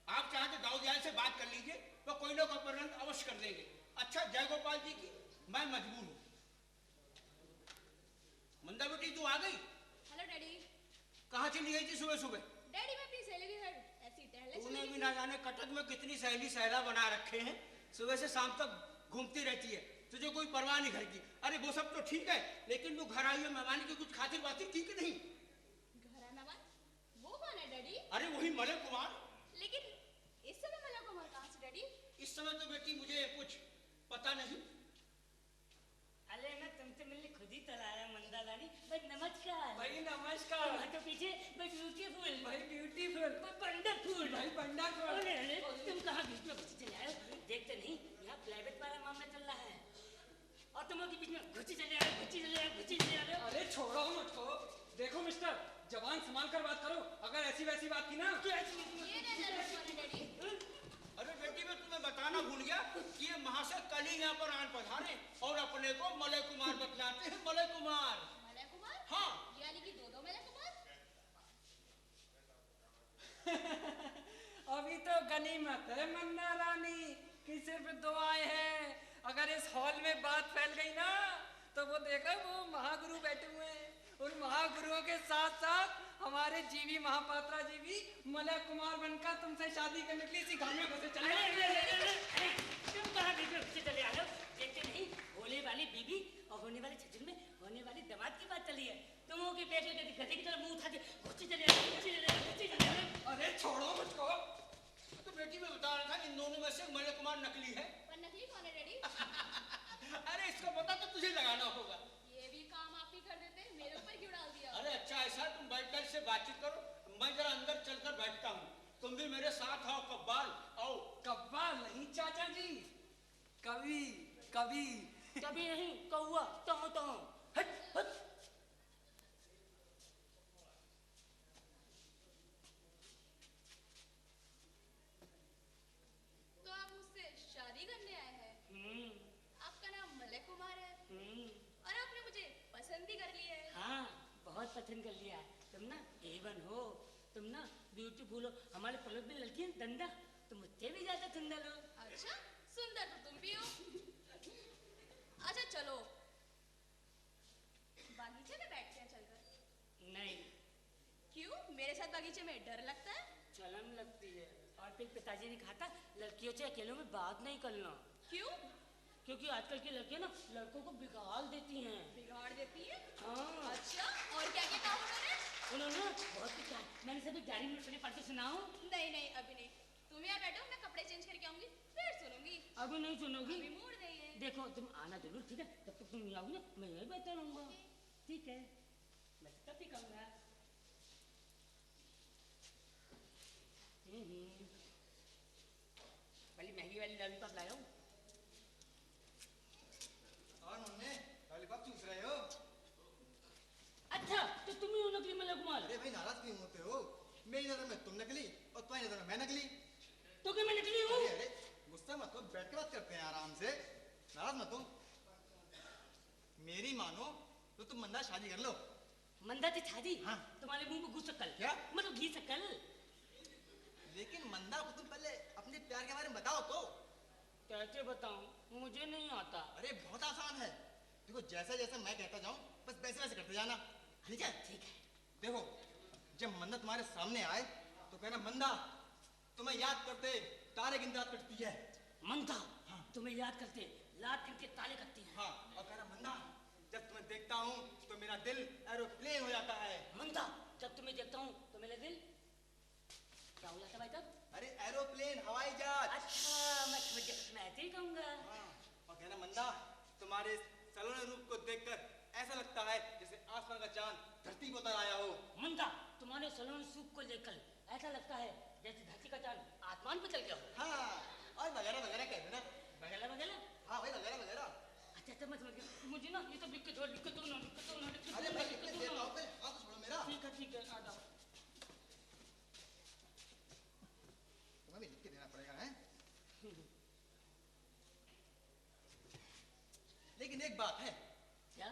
आप चाहे तो दाऊद यार से बात कर लीजिए, तो कोई ना कोई प्रबंध अवश्य कर देंगे। अच्छा जय गोपाल जी की मैं मजबूर हूँ। मंदा बेटी तू आ गई? Hello daddy. कहाँ चली गई थी सुबह सुबह? डैडी मैं अपनी सहेली के घर ऐसी टहलने तूने चली भी गई ना थी। जाने कटक में कितनी सहेली सहला बना रखे हैं, सुबह से शाम तक घूमती रहती है, तुझे कोई परवाह नहीं घर की। अरे वो सब तो ठीक है, लेकिन तू घर आई है मेहमान की कुछ खातिर बातें की कि नहीं? घर आना बात? वो कौन है डैडी? अरे वही मलय कुमार। लेकिन इस समय मला कुमार कहाँ से डैडी? इस समय तो बेटी मुझे कुछ पता नहीं। अरे मैं तुमसे मिलने खुद ही चला आया मंदा रानी। भाई नमस्कार। भाई नमस्कार। तो पीछे भाई ब्यूटीफुल। भाई ब्यूटीफुल। वंडरफुल। भाई वंडरफुल। अरे अरे तुम कहाँ बीच में घुस चले आए हो? देखते नहीं यहाँ प्राइवेट वाला मामला चल रहा है और तुम लोग के बीच में घुसी चले आए, घुसी चले आए, घुसी चले आ रहे हो। अरे छोड़ो मुझको। देखो मिस्टर, जबान संभाल कर बात करो। अगर ऐसी वैसी बात थी ना। ये नजर कौन है डैडी? अरे बेटी मैं तुम्हें बताना भूल गया कि ये महाशय कल ही यहाँ पर आन पधारे और अपने को मलय कुमार बतलाते हैं। मलय कुमार। मलय कुमार? हाँ। यानी कि दो मलय कुमार? अभी तो गनीमत है मंदा रानी कि सिर्फ दो आए हैं। अगर इस हॉल में बात फैल गई ना तो वो देखा वो महागुरु बैठे हुए हैं। उन महागुरुओं के साथ साथ हमारे जीवी महापात्रा जी भी मलय कुमार बनकर तुमसे शादी करने के लिए इसी घर में घुसे चले आए। तुम कहाँ बीच में घुसे चले आ रहे हो? देखते नहीं होने वाली बीबी और होने वाले छजन में होने वाली दामाद की बात चली है। तुम हो के पेट में गधे की तरह मुंह उठा के घुसे चले आ रहे हो, घुसे चले आ रहे हो, घुसे चले आ रहे हो। अरे छोड़ो मुझको। तो बेटी मैं बता रहा था इन दोनों में से मलय कुमार नकली है। पर नकली कौन है डैडी? अरे इसका पता तो तुझे लगाना होगा। ये भी काम आप ही कर देते, मेरे ऊपर क्यों डाल दिया? अरे अच्छा ऐसा तुम बैठकर से बातचीत करो, मैं जरा अंदर चलकर बैठता हूँ, तुम भी मेरे साथ आओ। कब्बाल आओ। कव्वा नहीं चाचा जी, कवि कवि। कभी नहीं कौआ तो हट हट। तो आप मुझसे शादी करने आए हैं? आपका नाम मलय कुमार है और आपने मुझे पसंद भी कर लिया है। हाँ बहुत पसंद कर लिया। तुम ना A1 हो, तुम ना ब्यूटीफुल हो। हमारे पलक में लड़की है दंदा, तुम मुझसे भी ज्यादा सुंदर हो। अच्छा सुंदर तो तुम भी हो। अच्छा चलो बागीचे में बैठते हैं चलकर। नहीं क्यों? मेरे साथ बागीचे में डर लगता है? शर्म लगती है। और फिर पिताजी ने कहा था लड़कियों से अकेलों में बात नहीं करना, क्यों? क्योंकि आजकल की लड़कियां ना लड़कों को बिगाड़ देती हैं। बिगाड़ देती है? हाँ अच्छा और क्या क्या कहा उन्होंने बहुत कुछ कहा। मैंने सभी डायरी में अपने पढ़ के सुनाऊं? नहीं नहीं अभी नहीं, तुम यहाँ बैठो, मैं कपड़े चेंज करके आऊंगी फिर सुनूंगी। अभी नहीं सुनोगी? अभी मूड नहीं है। देखो तुम आना जरूर, ठीक है? तब तक तुम नहीं आओगी ना मैं यही बैठा रहूंगा। ठीक है मैं तो तब ही कहूँगा। वाली महंगी वाली लॉलीपॉप लाया हूँ। और मुन्ने लॉलीपॉप चूस रहे हो? अच्छा तो तुम ही हो नकली मलय कुमार? अरे भाई नाराज क्यों होते हो? मेरी नजर में तुम नकली और तुम्हारी नजर में मैं नकली। तो क्या मैं नकली हूँ? अरे अरे गुस्सा मत हो, बैठ के बात करते हैं आराम से, नाराज मत हो। मेरी मानो तो तुम मंदा शादी कर लो। मंदा थी शादी? हाँ। तुम्हारे मुंह में घुस सकल? क्या? मतलब घी सकल? लेकिन मंदा को तुम पहले अपने प्यार के बारे में बताओ तो। कैसे बताऊं? मुझे नहीं आता। अरे बहुत आसान है, देखो जैसा जैसा मैं कहता जाऊं बस वैसे वैसे करते जाना, ठीक है? ठीक है। देखो जब मंदा तुम्हारे सामने आए तो कहना मंदा तुम्हें याद करते तारे गिनती रात कटती है। मंदा हाँ। तुम्हें याद करते लात गिनते ताले कटती हैं। हाँ और कहना मंदा जब तुम्हें देखता हूँ तो मेरा दिल एरोप्लेन हो जाता है। मंदा जब तुम्हें देखता हूँ तो मेरा दिल क्या हो जाता भाई तब? अरे एरोप्लेन हवाई जहाज। अच्छा मैं समझ गया, मैं ऐसे ही कहूँगा। हाँ, और कहना मंदा तुम्हारे सलोने रूप को देखकर ऐसा लगता है जैसे आसमान का चांद धरती पर उतर आया हो। मंदा तुम्हारे सलोन सूप को लेकर ऐसा लगता है जैसे धरती का चांद आसमान पे चल गया हो। हाँ, और वगैरह वगैरह कह देना। वगैरह वगैरह। हाँ भाई, वगैरह वगैरह। अच्छा अच्छा, मैं समझ गया। मुझे ना ये सब लिख के दो, लिख के दो ना, लिख के दो ना, लिख के अरे दो ना, भाई, लिख के लिख दो देता ना। हूँ मैं, हाथ तो छोड़ो मेरा। ठीक है, आ जाओ। तुम्हें भी लिख के देना पड़ेगा, हैं? लेकिन एक बात है, क्या?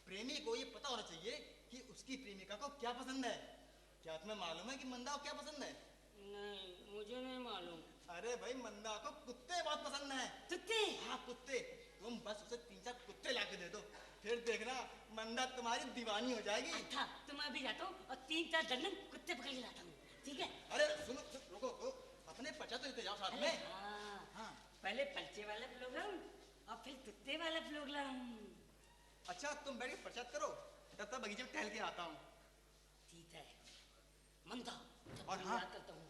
प्रेमी को ये पता होना चाहिए कि उसकी प्रेमिका को क्या पसंद है। क्या तुम्हें मालूम है कि मंदा को क्या पसंद है? नहीं, मुझे नहीं मालूम। अरे भाई, मंदा को कुत्ते बहुत पसंद है। कुत्ते? हाँ, कुत्ते। तुम बस उसे 3-4 कुत्ते ला के दे दो, फिर देखना मंदा तुम्हारी दीवानी हो जाएगी। अच्छा, तो मैं अभी जाता हूँ और 3-4 दर्जन कुत्ते पकड़ के लाता हूँ, ठीक है? अरे सुनो, रुको, अपने पर्चा तो लेते जाओ साथ में। हाँ, हाँ। पहले पर्चे वाला प्रोग्राम और फिर कुत्ते वाला प्रोग्राम। अच्छा, तुम बैठ के पर्चा करो, तब तक बगीचे में टहल के आता हूँ। ठीक है। मंदा, जब और मैं हाँ, याद करता हूँ।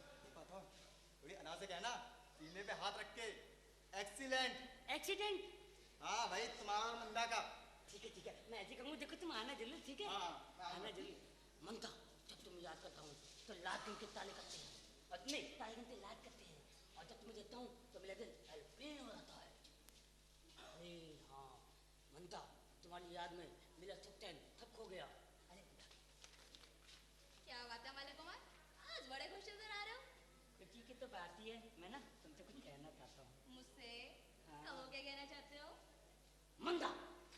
थोड़ी अनाज से कहना, सीने पे हाथ रख के, एक्सीलेंट। एक्सीडेंट? हाँ भाई, तुम्हारा और मंदा का। ठीक है, मैं ऐसे कहूँगा, देखो तुम आना जरूर, ठीक है? हाँ, मैं आऊँगा। आना जरूर। मंदा, जब तुम याद करता हूँ तो लात गिन के ताले करते हैं, और नहीं, ताले गिन के लात करते हैं, और जब तुम्हें देखता हूँ तो मेरा दिल एरोप्लेन हो जाता है। अरे हाँ मंदा, तुम्हारी याद में मेरा सुकैन थक हो गया। अरे क्या बात है मलय कुमार, आज बड़े खुश नजर आ रहे हो। खुशी की तो बात ही है, मैं ना तुमसे कुछ कहना चाहता हूँ। मुझसे? हाँ। कहो, क्या कहना चाहते हो? मंदा,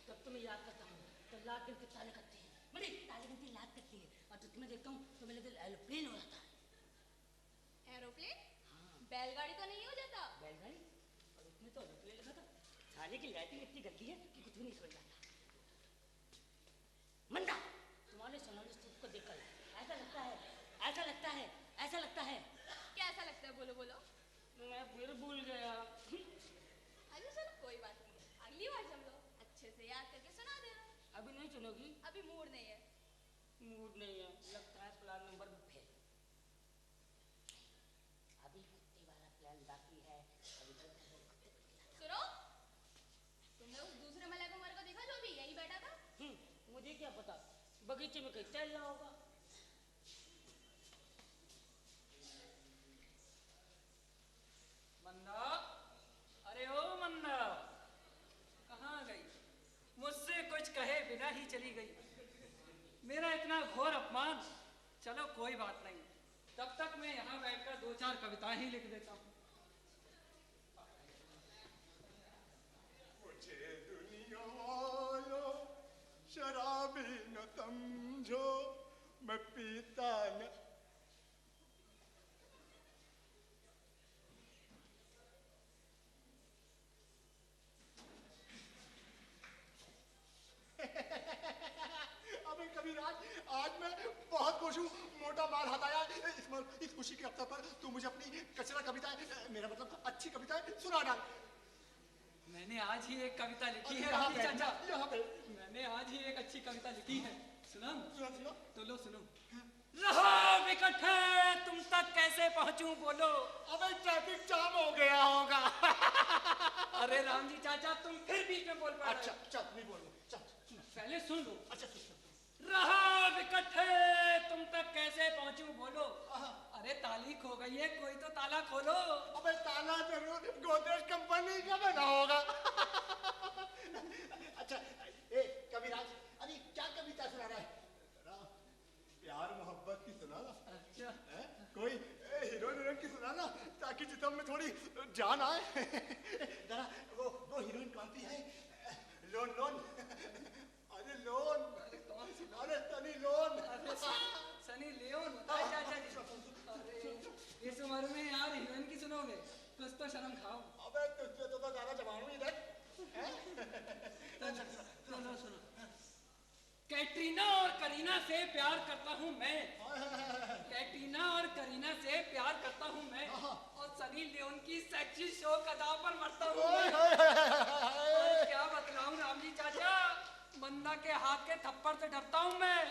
जब तुम्हें याद करता हूँ तो लात गिन के ताले करते हैं, बड़ी ताले गिन के लात करती है, और जब तुम्हें देखता हूँ तो मेरा दिल एरोप्लेन हो जाता है। एरोप्लेन? हाँ। बैलगाड़ी तो नहीं हो जाता? बैलगाड़ी? और उसमें तो एरोप्लेन लिखा था। साले की लाइटिंग इतनी गंदी है कि कुछ भी नहीं समझ आता। मंदा, तुम्हारे सोनाली सूप को देखकर ऐसा लगता है, ऐसा लगता है, ऐसा लगता है। कैसा लगता है, बोलो बोलो। मैं फिर भूल गया। अच्छा चलो, कोई बात नहीं, अगली बार जब लो अच्छे से याद करके सुना देना। अभी नहीं सुनोगी? अभी मूड नहीं है। मूड नहीं है, लगता है प्लान नंबर फेल। अभी कुत्ते वाला प्लान बाकी है। अभी तो कुत्ते सुनो, तुमने उस दूसरे मलय कुमार को देखा जो अभी यहीं बैठा था? मुझे क्या पता, बगीचे में कहीं टहल रहा होगा। मंदा, अरे ओ मंदा, कहाँ गई? मुझसे कुछ कहे बिना ही चली गई। मेरा इतना घोर अपमान। चलो कोई बात नहीं, तब तक मैं यहाँ बैठकर 2-4 कविताएं ही लिख देता हूँ। मुझे दुनिया वालों शराबी न समझो, मैं पीता न। अबे कबीराज, आज मैं बहुत खुश हूँ, मोटा माल हटाया। इस खुशी के अवसर पर तू मुझे अपनी कचरा कविताएं, मेरा मतलब अच्छी कविताएं सुना डाल। मैंने आज ही एक कविता लिखी है यहाँ रानी बैठ, चाचा। यहाँ बैठ। मैंने आज ही एक अच्छी कविता लिखी है, सुना? सुना सुना। तो लो सुनो। रहो इकट्ठे, तुम तक कैसे पहुंचूं बोलो। अबे ट्रैफिक जाम हो गया होगा। अरे राम जी चाचा, तुम फिर बीच में बोल पा रहे अच्छा हो। चल, नहीं बोलूँ, चल। पहले सुन लो। अच्छा सुन। रहो इकट्ठे, तुम तक कैसे पहुंचूं बोलो। अरे ताली खो गई है, कोई तो ताला खोलो। अबे ताला जरूर गोदरेज कंपनी का बना होगा। अच्छा, ए कविराज, अरे क्या कविता सुना रहा है? प्यार मोहब्बत की सुना ना। अच्छा, हैं? कोई हीरो हीरोइन की सुना ना, ताकि जितम में थोड़ी जान आए। जरा वो हीरोइन कौन सी है? Loan loan. अरे लोन। कौन सी? अरे सनी लोन। अरे सनी लियोन होता है चाचा जी। अरे इस उम्र में यार हीरोइन की सुनोगे, कुछ तो शर्म खाओ। अबे तुझसे तो ज्यादा जवान हूँ इधर। सुनो सुनो। कैटरीना और करीना से प्यार करता हूँ मैं। कैटरीना और करीना से प्यार करता हूँ मैं, और सनी लियोन की सेक्सी शो कदा पर मरता हूँ मैं। और क्या बतलाऊं राम जी चाचा, मंदा के हाथ के थप्पड़ से डरता हूँ मैं।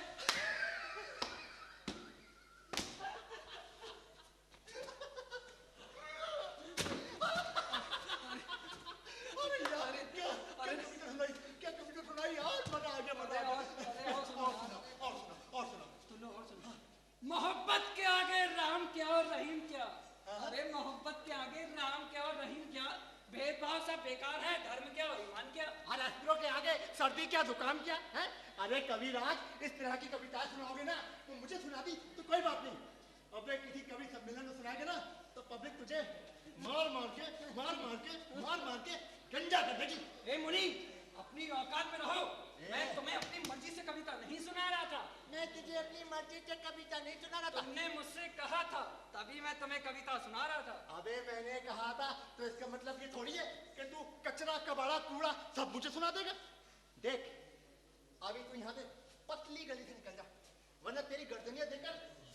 अरे यार, क्या कविता सुनाई यार, मजा आ गया, मजा आ गया। अरे और सुनो, और सुना। सुनो और सुनो। मोहब्बत के आगे राम क्या और रहीम क्या। अरे मोहब्बत के आगे राम क्या और रहीम क्या, भेदभाव सब बेकार है, धर्म क्या और ईमान क्या। और अस्त्रों के आगे सर्दी क्या जुकाम क्या है। अरे कविराज, इस तरह की कविताएं सुनाओगे ना तो मुझे सुना दी तो कोई बात नहीं, अब किसी कवि सम्मेलन में सुनाएंगे ना तो पब्लिक तुझे मार मार के गंजा कर देगी। ए मुनि, अपनी औकात में रहो। मैं तुम्हें अपनी मर्जी से कविता नहीं सुना रहा था। मैं तुझे अपनी मर्जी से कविता नहीं सुना रहा था। तुमने मुझसे कहा था, तभी मैं तुम्हें कविता सुना रहा था। अबे मैंने कहा था तो इसका मतलब ये थोड़ी है कि तू कचरा कबाड़ा कूड़ा सब मुझे सुना देगा। देख अभी तू यहाँ से पतली गली से निकल जा, वरना तेरी गर्दनियां देकर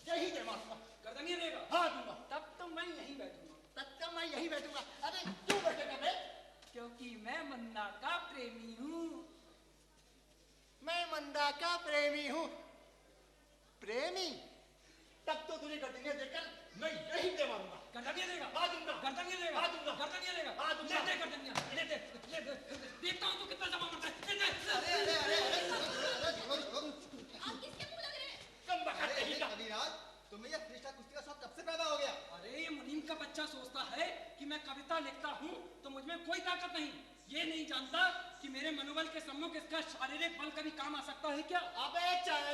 यही दे मारूंगा। गर्दनियां देगा? हाँ दूंगा। तब तो मैं यहीं बैठूंगा। तब तक मैं यही बैठूंगा। अरे क्यों बैठेगा बे? क्योंकि मैं मंदा का प्रेमी हूँ। मैं मंदा का प्रेमी हूँ। प्रेमी? तब तो तुझे गर्दनियां देकर मैं यही दे मारूंगा। गर्दनियां देगा? हाँ दूंगा। गर्दनियां देगा? हाँ दूंगा। गर्दनियां देगा? हाँ दूंगा। ले दे गर्दनियां, ले दे, ले दे। देखता हूँ तू कितना जमा करता है। ले दे। आप किसके मुंह लग रहे हैं? कम बखत कहीं का। कविराज, तुम्हें यह फ्रीस्टाइल कुश्ती का शौक कब से पैदा हो गया? अरे ये मुनीम का बच्चा सोचता है कि मैं कविता लिखता हूँ तो मुझमें कोई ताकत नहीं। ये नहीं जानता कि मेरे मनोबल के सम्मुख इसका शारीरिक बल कभी काम आ सकता है क्या। अबे चल,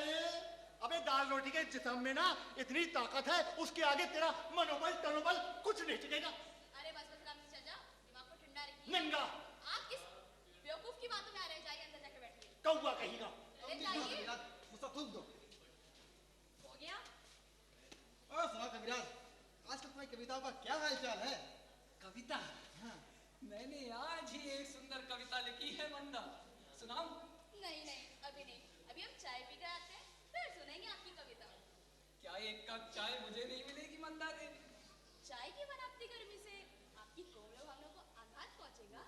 अबे दाल रोटी के जिस्म में ना इतनी ताकत है, उसके आगे तेरा मनोबल तनोबल कुछ नहीं टिकेगा। अरे बस बस राम चाचा, दिमाग को ठंडा रखिए। नंगा आप किस बेवकूफ की बातों में आ रहे हैं? जाइए अंदर जाके बैठिए। कौवा कहेगा। अरे जाइए। मुझसे थूक दो। हो गया? और सुना कविराज, आजकल तुम्हारी कविताओं का क्या हालचाल है? कविता? मैंने आज ही एक सुंदर कविता लिखी है मंदा, सुनाऊं? नहीं नहीं, अभी नहीं। अभी हम चाय पी कर आते हैं, फिर सुनेंगे आपकी कविता। क्या एक कप चाय मुझे नहीं मिलेगी मंदा देवी? चाय की बनावटी गर्मी से आपकी कोमल भावनाओं को आघात पहुंचेगा।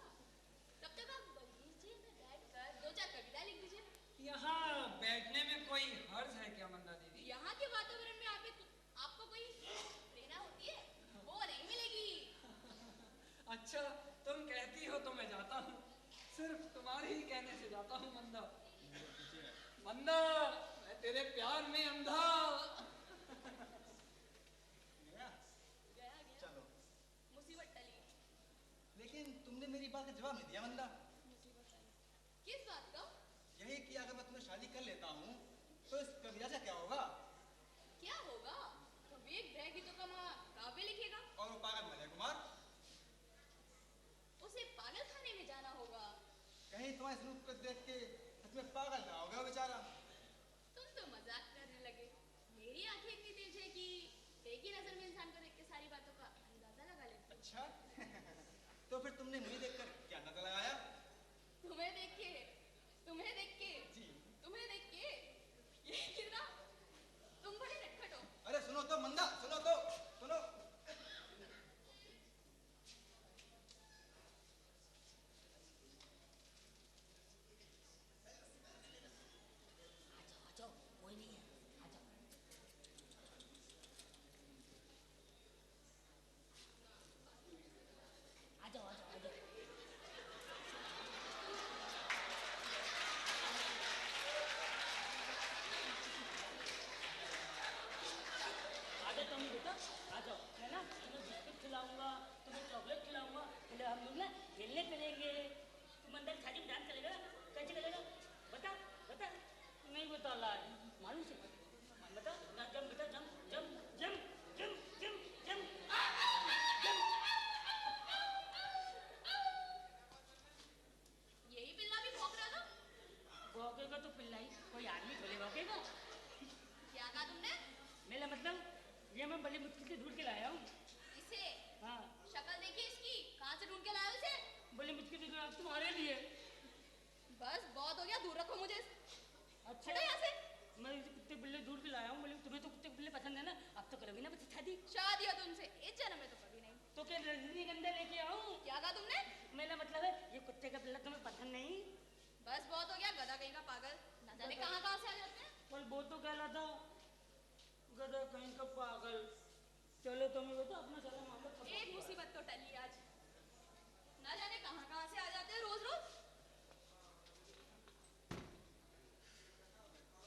तब तक आप बगीचे में बैठकर दो चार कविता लिख दीजिए। यहाँ बैठने में कोई हर्ज है क्या मंदा देवी? यहाँ के वातावरण में आपको कोई प्रेरणा होती है, वो नहीं मिलेगी। अच्छा, तुम कहती हो तो मैं जाता हूँ। सिर्फ तुम्हारे ही कहने से जाता हूँ मंदा। मंदा, मैं तेरे प्यार में अंधा। गया चलो, मुसीबत टली। लेकिन तुमने मेरी बात का जवाब नहीं दिया मंदा। मुसीबत टली किस बात का? यही कि अगर मैं तुम्हें शादी कर लेता हूँ तो इस कविराज का क्या होगा? क्या होगा? कभी एक ग्रह गीतों का माँ काव्य लिखेगा। और वो पागल मलय कुमार उसे पागल खाने में जाना होगा। कहीं तुम्हारे इस रूप को देख के सच में पागल ना होगा बेचारा। तुम तो मजाक करने लगे। मेरी आंखें इतनी तेज है कि एक ही नजर में इंसान को देख के सारी बातों का अंदाजा लगा लेती हूँ। अच्छा तो फिर तुमने मुझे देखकर क्या अंदाजा लगाया? तुम्हें देख के जी। तुम्हें देख के ये कितना तुम बड़े नटखट हो। अरे सुनो तो मंदा, सुनो तो, सुनो। आ जाओ, कोई नहीं है, आ जाओ। आ जाओ, आ जाओ, आ जाओ। आ जाओ तुम बेटा, आ जाओ। मैं ना तुम्हें बिस्किट खिलाऊंगा, तुम्हें चॉकलेट खिलाऊंगा, फिर हम लोग ना खेलने चलेंगे। तुम अंदर छाती में डांस करेगा, कैसे करेगा? बता बता। नहीं बता रहा है, मालूम से बता ना। जम बेटा, जम जम जम जम जम जम जम। यही पिल्ला भी भौंक रहा था। भौंकेगा तो पिल्लाई, कोई आदमी थोड़े भौंकेगा। क्या कहा तुमने? मेरा मतलब ये मैं बड़ी मुश्किल से ढूंढ के लाया हूँ। इसे हाँ, शक्ल देखिए इसकी, कहाँ से ढूंढ के लाए हो इसे? बड़ी मुश्किल से अब तुम्हारे लिए। बस बहुत हो गया, दूर रखो मुझे। अच्छा, हटो यहाँ से। मैं इसे कुत्ते बिल्ले ढूंढ के लाया हूँ। बोले तुम्हें तो कुत्ते बिल्ले पसंद है ना, अब तो करोगी ना बच्ची शादी। शादी हो तुमसे इस जन्म में तो कभी नहीं। तो क्या रजनीगंधा लेके आऊँ? क्या कहा तुमने? मेरा मतलब है ये कुत्ते का बिल्ला तुम्हें पसंद नहीं? बस बहुत हो गया, गधा कहीं का पागल। न जाने कहाँ कहाँ से आ जाते हैं। पर वो तो कहला था गधा कहीं का पागल। चलो तुम्हें बता अपना सारा मामला खत्म। एक मुसीबत तो टली आज। न जाने कहाँ कहाँ से आ जाते हैं रोज रोज।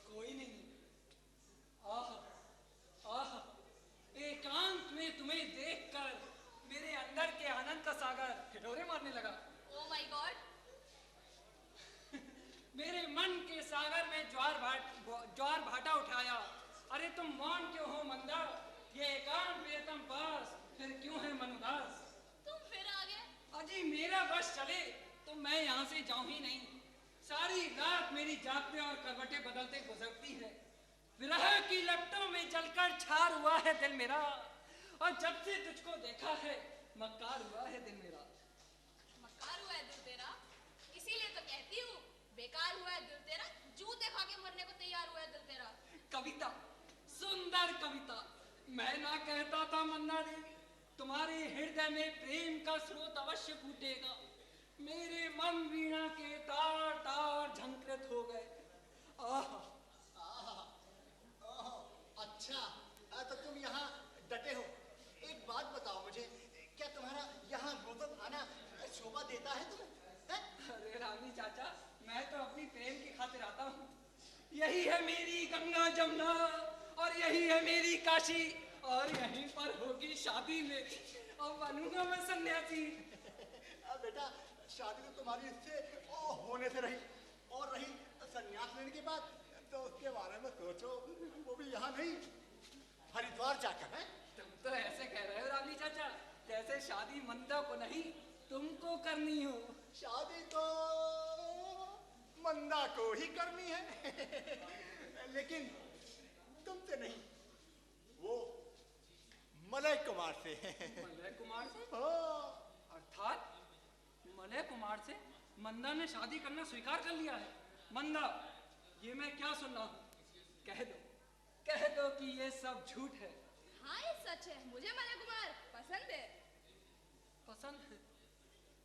कोई नहीं। आह, अरे तुम मौन क्यों हो मंदा? ये एकांत प्रियतम पास फिर क्यों है मन उदास? तुम फिर आ गए। अजी मेरा बस चले तो मैं यहाँ से जाऊं ही नहीं। सारी रात मेरी जागते और करवटें बदलते गुजरती है। विरह की लपटों में जलकर छार हुआ है दिल मेरा, और जब से तुझको देखा है मक्कार हुआ है दिल मेरा। मक्कार हुआ है दिल तेरा, इसीलिए तो कहती हूँ बेकार हुआ है दिल तेरा, जूते खा के मरने को तैयार हुआ है दिल तेरा। कविता, सुंदर कविता, मैं ना कहता था मंदा देवी तुम्हारे हृदय में प्रेम का स्रोत अवश्य फूटेगा। मेरे मन वीणा के तार तार झंकृत हो गए। आह अच्छा, तो तुम यहाँ डटे हो। एक बात बताओ मुझे, क्या तुम्हारा यहाँ रोजन आना शोभा देता है तुम्हें? अरे रानी चाचा, मैं तो अपनी प्रेम की खातिर आता हूँ। यही है मेरी गंगा जमुना और यही है मेरी काशी, और यहीं पर होगी शादी मेरी और बनूंगा मैं सन्यासी। बेटा, शादी तो तुम्हारी इससे होने से रही, और रही संन्यास लेने के बाद तो उसके बारे में सोचो, वो भी यहाँ नहीं, हरिद्वार जाकर। है तुम तो ऐसे कह रहे हो रानी चाचा जैसे शादी मंदा को नहीं तुमको करनी हो। शादी तो मंदा को ही करनी है लेकिन तुमसे नहीं, वो मलय कुमार से। मलय कुमार से? हाँ। अर्थात मलय कुमार से मंदा ने शादी करना स्वीकार कर लिया है। मंदा, ये मैं क्या सुन रहा हूँ? कह दो कि ये सब झूठ है। हाँ ये सच है, मुझे मलय कुमार पसंद है। पसंद है?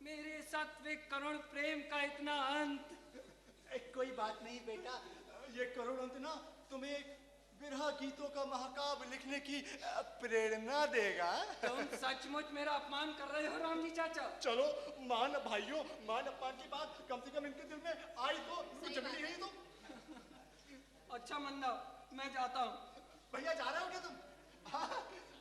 मेरे सात्विक करुण प्रेम का इतना अंत। कोई बात नहीं बेटा, ये करुण अंत ना तुम्हें विरह गीतों का महाकाव्य लिखने की प्रेरणा देगा। तुम सचमुच मेरा अपमान कर रहे हो राम जी चाचा। चलो मान भाइयों, मान अपमान की बात कम से कम इनके दिल में आई तो जगड़ी गई तो। अच्छा मंदा, मैं जाता हूँ। भैया जा रहे हो क्या तुम? हाँ,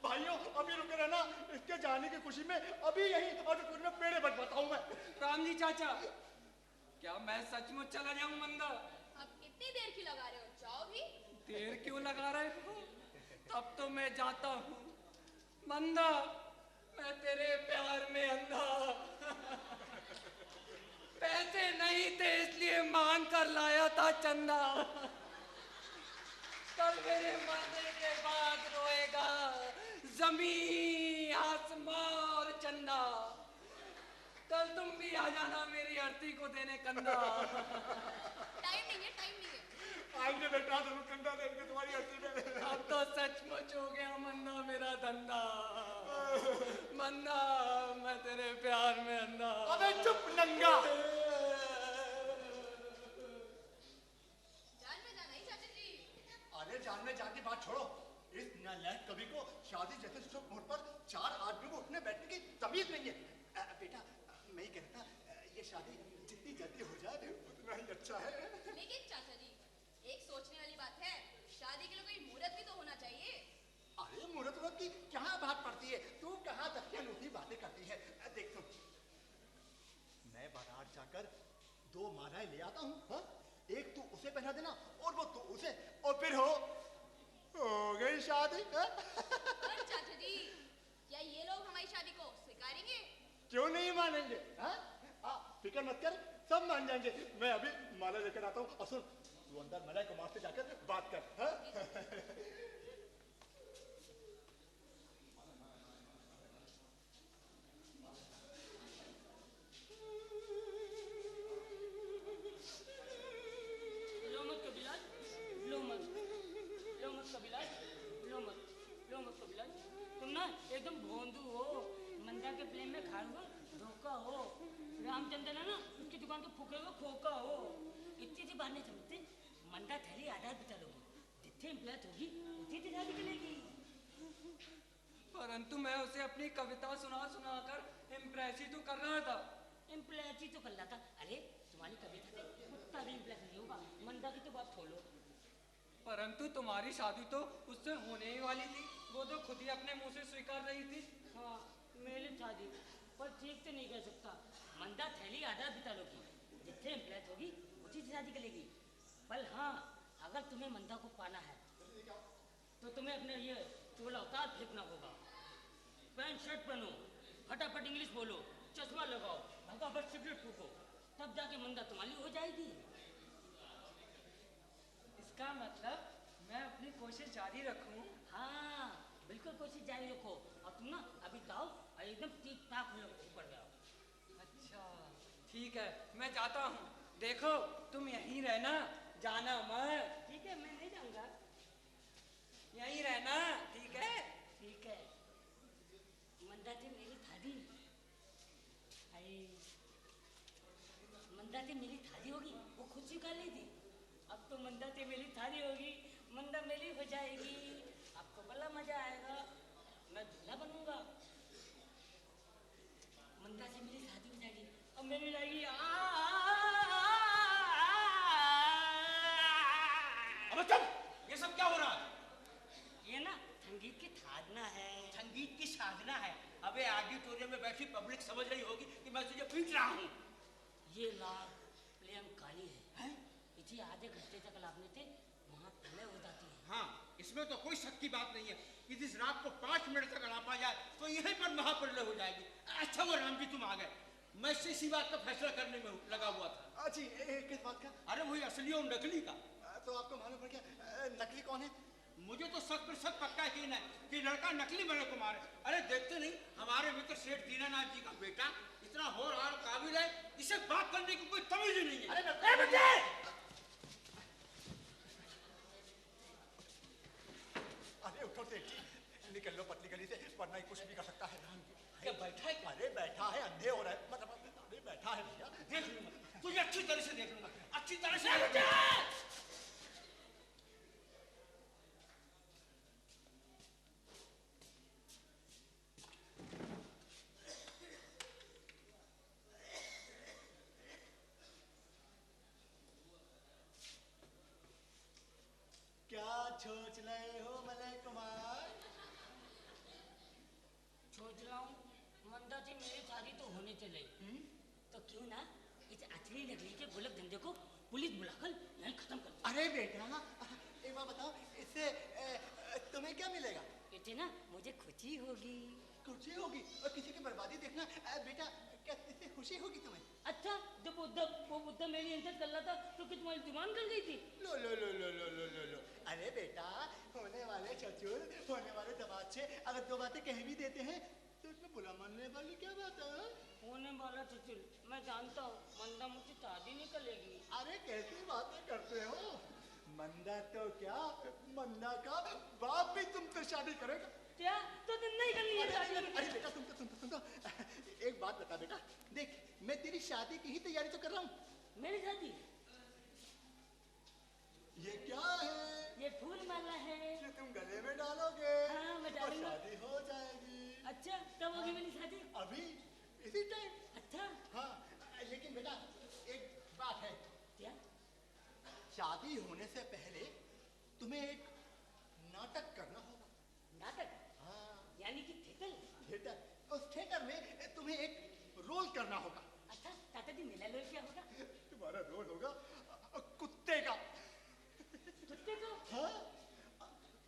भाइयों अभी रुके रहना, इसके जाने की खुशी में अभी यही ऑडिटोरियम में पेड़े बटवाता हूँ मैं। राम जी चाचा, क्या मैं सचमुच चला जाऊँ मंदा? अब कितनी देर की लगा रहे हो, जाओ भी। देर क्यों लगा रहे हो? तब तो मैं जाता हूँ। मंदा, मैं तेरे प्यार में अंधा। पैसे नहीं थे इसलिए मांग कर लाया था चंदा। कल मेरे मरने के बाद रोएगा जमीन आसमां और चंदा। कल तुम भी आ जाना मेरी आरती को देने कंधा। टाइम नहीं है, टाइम नहीं है। आएंगे बेटा, जरूर कंधा देंगे तुम्हारी आरती में। अब तो सचमुच हो गया मन्ना मेरा धंधा। मन्ना, मैं तेरे प्यार में अंधा। अबे चुप नंगा। जान में जाना ही चाचा जी। अरे जान में जान की बात छोड़ो, इस नालायक कवि को शादी जैसे शुभ मुहूर्त पर 4 आदमी को उठने बैठने की तमीज नहीं है। बेटा मैं ही कहता, ये शादी जितनी जल्दी हो जाए उतना ही अच्छा है। लेकिन चाचा जी, एक सोचने वाली बात है, शादी के लिए कोई मुहूर्त भी तो होना चाहिए। अरे मुहूर्त की क्या बात पड़ती है, तू कहाँ तक की अनूठी बातें करती है। देख तुम, मैं बारात जाकर 2 मालाएं ले आता हूँ। हाँ? एक तू उसे पहना देना और वो तू उसे, और फिर हो गई शादी। पर चाचा जी, क्या ये लोग हमारी शादी को स्वीकारेंगे? क्यों नहीं मानेंगे? हाँ, फिक्र मत कर, सब मान जाएंगे। मैं अभी माला लेकर आता हूँ। और सुन, तू अंदर मलय कुमार से जाकर बात कर। हाँ? लो मत कबिलाज, लो मत कबिलाज, लो मत कबिलाज। तुम ना एकदम भोंदू हो, मंदा के प्रेम में खाए हुआ धोखा हो। रामचंद्र है ना, उसकी दुकान के फूके हुए खोखा हो। इतनी सी बात नहीं समझते। मंदा थैली आधा बिता लोगी, जितनी इम्प्लायत होगी उतनी सी शादी चलेगी। परंतु मैं उसे अपनी कविता सुना कर इम्प्रेस ही तो कर रहा था। इम्प्लायत ही तो कर रहा था। अरे तुम्हारी कविता से कुत्ता भी इम्प्लायत नहीं होगा। मंदा की तो बात छोड़ो। परंतु तुम्हारी शादी तो उससे होने ही वाली थी, वो तो खुद ही अपने मुंह से स्वीकार रही थी। हाँ, मेरी शादी, पर ठीक से नहीं कह सकता। मंदा थैली आधा बिता लोगी, जितने इम्प्लायत होगी उसी से शादी करेगी। पर हाँ, अगर तुम्हें मंदा को पाना है तुम्हें अपना ये चोला उतार फेंकना होगा। पैंट शर्ट पहनो, फटाफट इंग्लिश बोलो, चश्मा लगाओ, फटाफट सिगरेट फूको, तब जाके मंदा तुम्हारी हो जाएगी। इसका मतलब मैं अपनी कोशिश जारी रखूं। हाँ बिल्कुल कोशिश जारी रखो। और तुम ना अभी जाओ और एकदम ठीक ठाक ऊपर जाओ। अच्छा ठीक है, मैं जाता हूँ। देखो तुम यहीं रहना, जाना मत। ठीक है मैं नहीं जाऊंगा। यहीं रहना, ठीक है? ठीक है। मंदा थी मेरी थादी, अरे मंदा थी मेरी थादी होगी, वो खुद स्वीकार ली थी। अब तो मंदा थी मेरी थादी होगी, मंदा मेरी हो जाएगी। अब तो बड़ा मजा आएगा, मैं दूल्हा बनूंगा। मंदा से मेरी शादी हो जाएगी, अब मेरी जाएगी अब चुप! ये सब क्या हो रहा है? ये ना संगीत की साधना है। संगीत की साधना है? अबे ऑडिटोरियम में बैठी पब्लिक समझ रही होगी कि मैं तुझे पीट रहा हूँ। ये लाभ प्लेम काली है। इसी आधे घंटे तक लाभने थे, वहाँ प्रलय हो जाती है। हाँ, इसमें तो कोई शक की बात नहीं है कि जिस रात को 5 मिनट तक अलापा जाए तो यहीं पर महाप्रलय हो जाएगी। अच्छा वो राम जी तुम आ गए, मैं इसी बात का फैसला करने में लगा हुआ था। जी किस बात का? अरे वही असली और नकली का। तो आपको मालूम पड़ गया नकली कौन है? मुझे तो शक पर शक पक्का यकीन है कि लड़का नकली मणि कुमार है। अरे देखते नहीं, हमारे मित्र सेठ दीनानाथ जी का बेटा इतना होनहार काबिल है, इसे बात करने की कोई तमीज ही नहीं है। अरे उठो सेठ जी, निकल लो पतली गली से, वरना ही कुछ भी कर सकता है। क्या बैठा है? अरे बैठा है, अंधे हो रहे हैं, मतलब अरे बैठा है भैया। देख लूंगा तुझे, अच्छी तरह से देख लूंगा, अच्छी तरह से। क्या सोच रहे हो मलय कुमार? सोच रहा हूँ मंदा से मेरी शादी तो होने चले, तो क्यों ना इस असली नकली के गुलक धंधे को पुलिस बुलाकर यहीं खत्म कर। अरे बेटा एक बार बताओ, इससे तुम्हें क्या मिलेगा? इतने ना मुझे खुशी होगी। खुशी होगी? और किसी की बर्बादी देखना बेटा, क्या इससे खुशी होगी तुम्हें? अच्छा जब वो बुद्धा मेरी इज्जत कर रहा था तो क्या तुम्हारी जुबान कर गई थी? लो लो लो लो लो लो लो लो। अरे बेटा, होने वाले चतुर, होने वाले दमाचे अगर दो बातें कह भी देते हैं तो उसमें बुरा मानने वाली क्या बात है? होने वाला चचुल, मैं जानता हूँ मंदा मुझसे शादी नहीं करेगी। अरे कैसी बातें करते हो? मंदा तो क्या, मंदा का बाप भी तुमसे शादी करेगा। क्या तो तुम नहीं करनी है शादी? अरे बेटा सुन तो एक बात बता बेटा, देख मैं तेरी शादी की ही तैयारी तो कर रहा हूँ। मेरी शादी? ये क्या है? ये फूल माला है। ये तुम गले में डालोगे? हाँ, मैं और डालूंगा। शादी हो जाएगी। अच्छा कब होगी मेरी शादी? अभी इसी टाइम। अच्छा हाँ लेकिन बेटा एक बात है, क्या? शादी होने से पहले तुम्हें एक नाटक करना होगा। नाटक? हाँ यानी कि थिएटर? थिएटर, उस थिएटर में तुम्हें एक रोल करना होगा। अच्छा चाचा जी मेरा रोल क्या होगा? तुम्हारा रोल होगा कुत्ते का। कुत्ते को? हाँ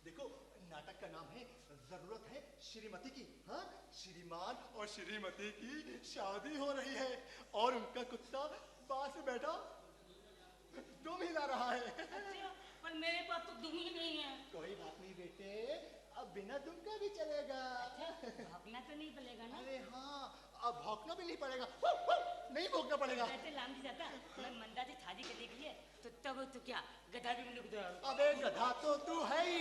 देखो, नाटक का नाम है जरूरत है श्रीमती की। हाँ, श्रीमान और श्रीमती की शादी हो रही है और उनका कुत्ता पास में बैठा दुम हिला रहा है। अच्छा पर मेरे पास तो दुम ही नहीं है। कोई बात नहीं बेटे, अब बिना दुम का भी चलेगा। अच्छा भागना तो नहीं पड़ेगा ना? अरे हाँ, अब भौंकना भी नहीं पड़ेगा, नहीं भौंकना पड़ेगा। वैसे लाम जी जाता, मैं मंदा से शादी करने के लिए तो तब तो क्या गधा भी मुझे गुजार। अबे गधा तो तू है ही,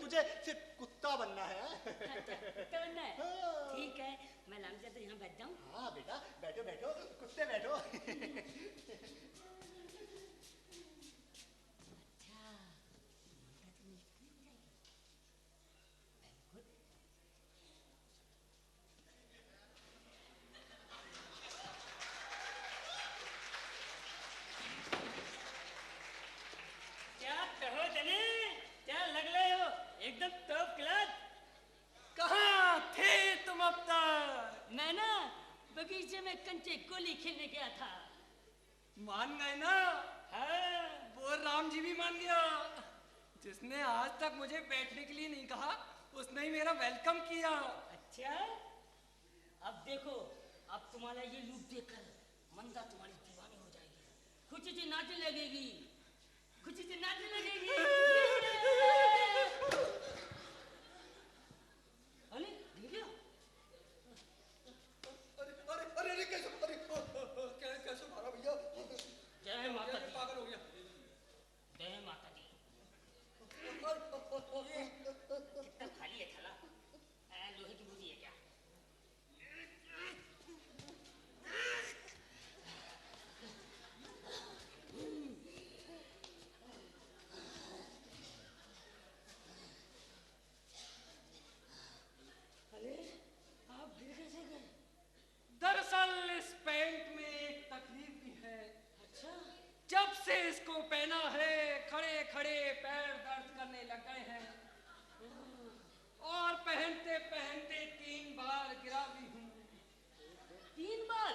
तुझे सिर्फ कुत्ता बनना है। अच्छा कुत्ता बनना है? हाँ। ठीक है, मैं लाम जी जाता यहाँ बैठ जाऊँ। हाँ बेटा बैठो बैठो, कुत्ते बैठो। अच्छा मंदा तो मेरी क्यों हो जाएगी? Very good. क्या कहो जने, क्या लग रहे हो एकदम टॉप क्लास। कहाँ थे तुम अब तक? मैं ना बगीचे में कंचे गोली खेलने गया था। मान गए ना? हाँ वो राम जी भी मान गया। जिसने आज तक मुझे बैठने के लिए नहीं कहा उसने ही मेरा वेलकम किया। अच्छा, अब देखो, अब तुम्हारा ये लुक देखकर मंदा तुम्हारी दीवानी हो जाएगी, खुशी से नाचने लगेगी, खुशी से नाचने लगेगी। अरे देखियो, अरे कैसे मारा भैया? जय माता दी, पागल हो गया। जय माता दी। कितना खाली है थाला, लोहे की बूटी है क्या? अरे आप गिर कैसे गए? दरअसल इस पैंट में एक तकलीफ भी है। अच्छा, जब से इसको पहना है खड़े खड़े पैर दर्द करने लग गए हैं और पहनते पहनते 3 बार गिरा भी हूँ। 3 बार?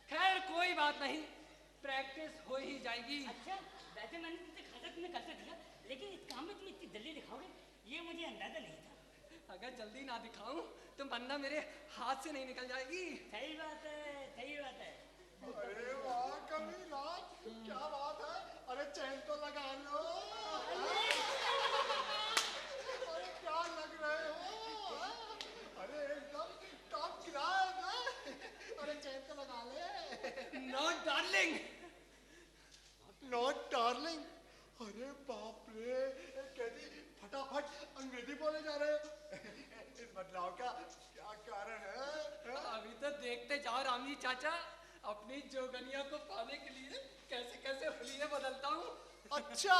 खैर कोई बात नहीं, प्रैक्टिस हो ही जाएगी। अच्छा, वैसे मैंने तुमसे खासा तुम्हें कर तो दिया, लेकिन इस काम में तुम इतनी जल्दी दिखाओगे ये मुझे अंदाजा नहीं था। अगर जल्दी ना दिखाऊं तो वरना मेरे हाथ से नहीं निकल जाएगी। सही बात है, सही बात है। अरे वाह कबीरदास, क्या बात है? अरे चैन तो लगा लो। अरे क्या लग रहे हो? अरे एकदम टॉप क्लास है। अरे चैन तो लगा ले। Not darling. Not darling? अरे बाप रे, कैदी फटाफट अंग्रेजी बोले जा रहे हो। इस बदलाव का क्या कारण है? अभी तो देखते जाओ राम जी चाचा, अपनी जोगनिया को पाने के लिए कैसे कैसे हुलिये बदलता हूँ। अच्छा,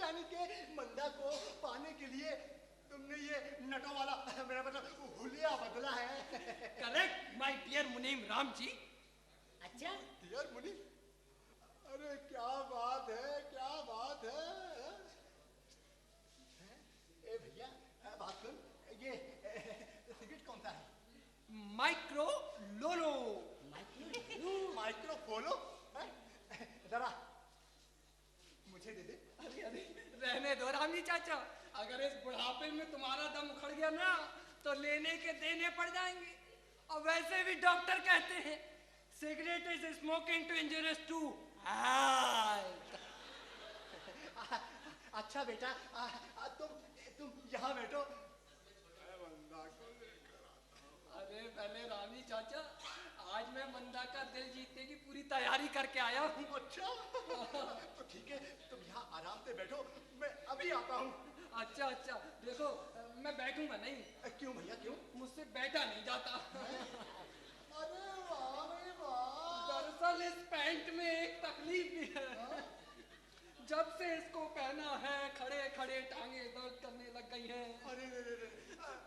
यानी कि मंदा को पाने के लिए तुमने ये नटो वाला, मेरा मतलब हुलिया बदला है। करेक्ट माय डियर मुनीम राम जी। अच्छा, डियर मुनि, अरे क्या बात है, क्या बात है। ए भैया, बात सुन, ये सिगरेट कौन सा है? माइक्रो लोलो। Micro follow? जरा मुझे दे दे। अरे अरे रहने दो राम जी चाचा, अगर इस बुढ़ापे में तुम्हारा दम उखड़ गया ना तो लेने के देने पड़ जाएंगे। और वैसे भी डॉक्टर कहते हैं cigarette is smoking to injurious to health. अच्छा बेटा, तुम यहाँ बैठो, मैं मंदा को लेकर आता हूँ। अरे पहले रानी चाचा, आज मैं मंदा का दिल जीतने की पूरी तैयारी करके आया हूँ। अच्छा, तो ठीक है, तुम यहाँ आराम से बैठो, मैं अभी आता हूँ। अच्छा अच्छा, देखो मैं बैठूंगा नहीं। क्यों भैया, क्यों? मुझसे बैठा नहीं जाता। अरे वाह रे वाह। दरअसल इस पैंट में एक तकलीफ भी है। जब से इसको पहना है खड़े खड़े टांगे दर्द करने लग गई हैं। अरे रे रे रे।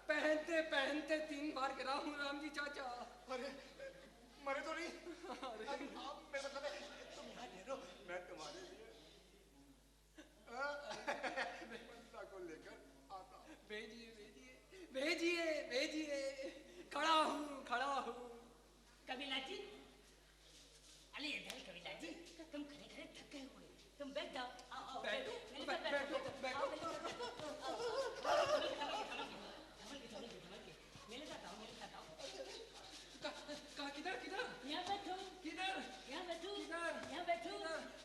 पहनते पहनते 3 बार गिरा हूँ राम जी चाचा। अरे मरे तो नहीं? अरे आप, मेरा मतलब है, तुम यहाँ ठहरो, मैं तुम्हारे लिए मंदा को लेकर आता हूँ। भेजिए भेजिए भेजिए भेजिए, खड़ा हूँ खड़ा हूँ। कबीला जी, अरे इधर कबीला जी, तुम खड़े खड़े थक गए होगे, तुम बैठ जाओ। आओ आओ, बैठो, मेरे साथ बैठो, बैठो, आओ, मेरे साथ बैठो। आओ, संभल के, मेरे साथ आओ, मेरे साथ आओ। किधर किधर यहाँ बैठो, किधर यहाँ बैठो, किधर? यहाँ बैठो,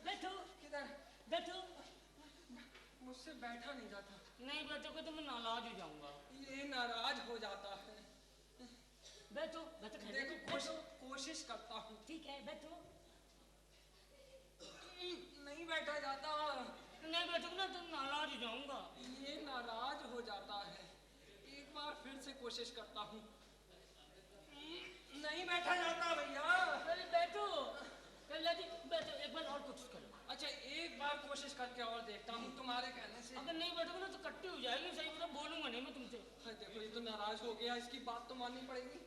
बैठो, किधर? बैठो। मुझसे बैठा नहीं जाता। नहीं बैठोगे तो मैं नाराज हो जाऊंगा। ये नाराज हो जाता है। बैठो, बैठो, खड़े देखो बैठो। कोशिश करता हूँ। ठीक है, बैठो। नहीं बैठा जाता। नहीं बैठोगे ना तो नाराज हो जाऊंगा। ये नाराज हो जाता है। एक बार फिर से कोशिश करता हूँ। नहीं बैठा जाता भैया। अरे बैठो, कबीला जी बैठो, एक बार और कोशिश करो। अच्छा एक बार कोशिश करके और देखता हूँ तुम्हारे कहने से। अगर नहीं बैठोगे ना तो कट्टी हो जाएगी, सही बता, बोलूंगा नहीं मैं तुमसे। हाँ, देखो ये तो नाराज हो गया, इसकी बात तो माननी पड़ेगी।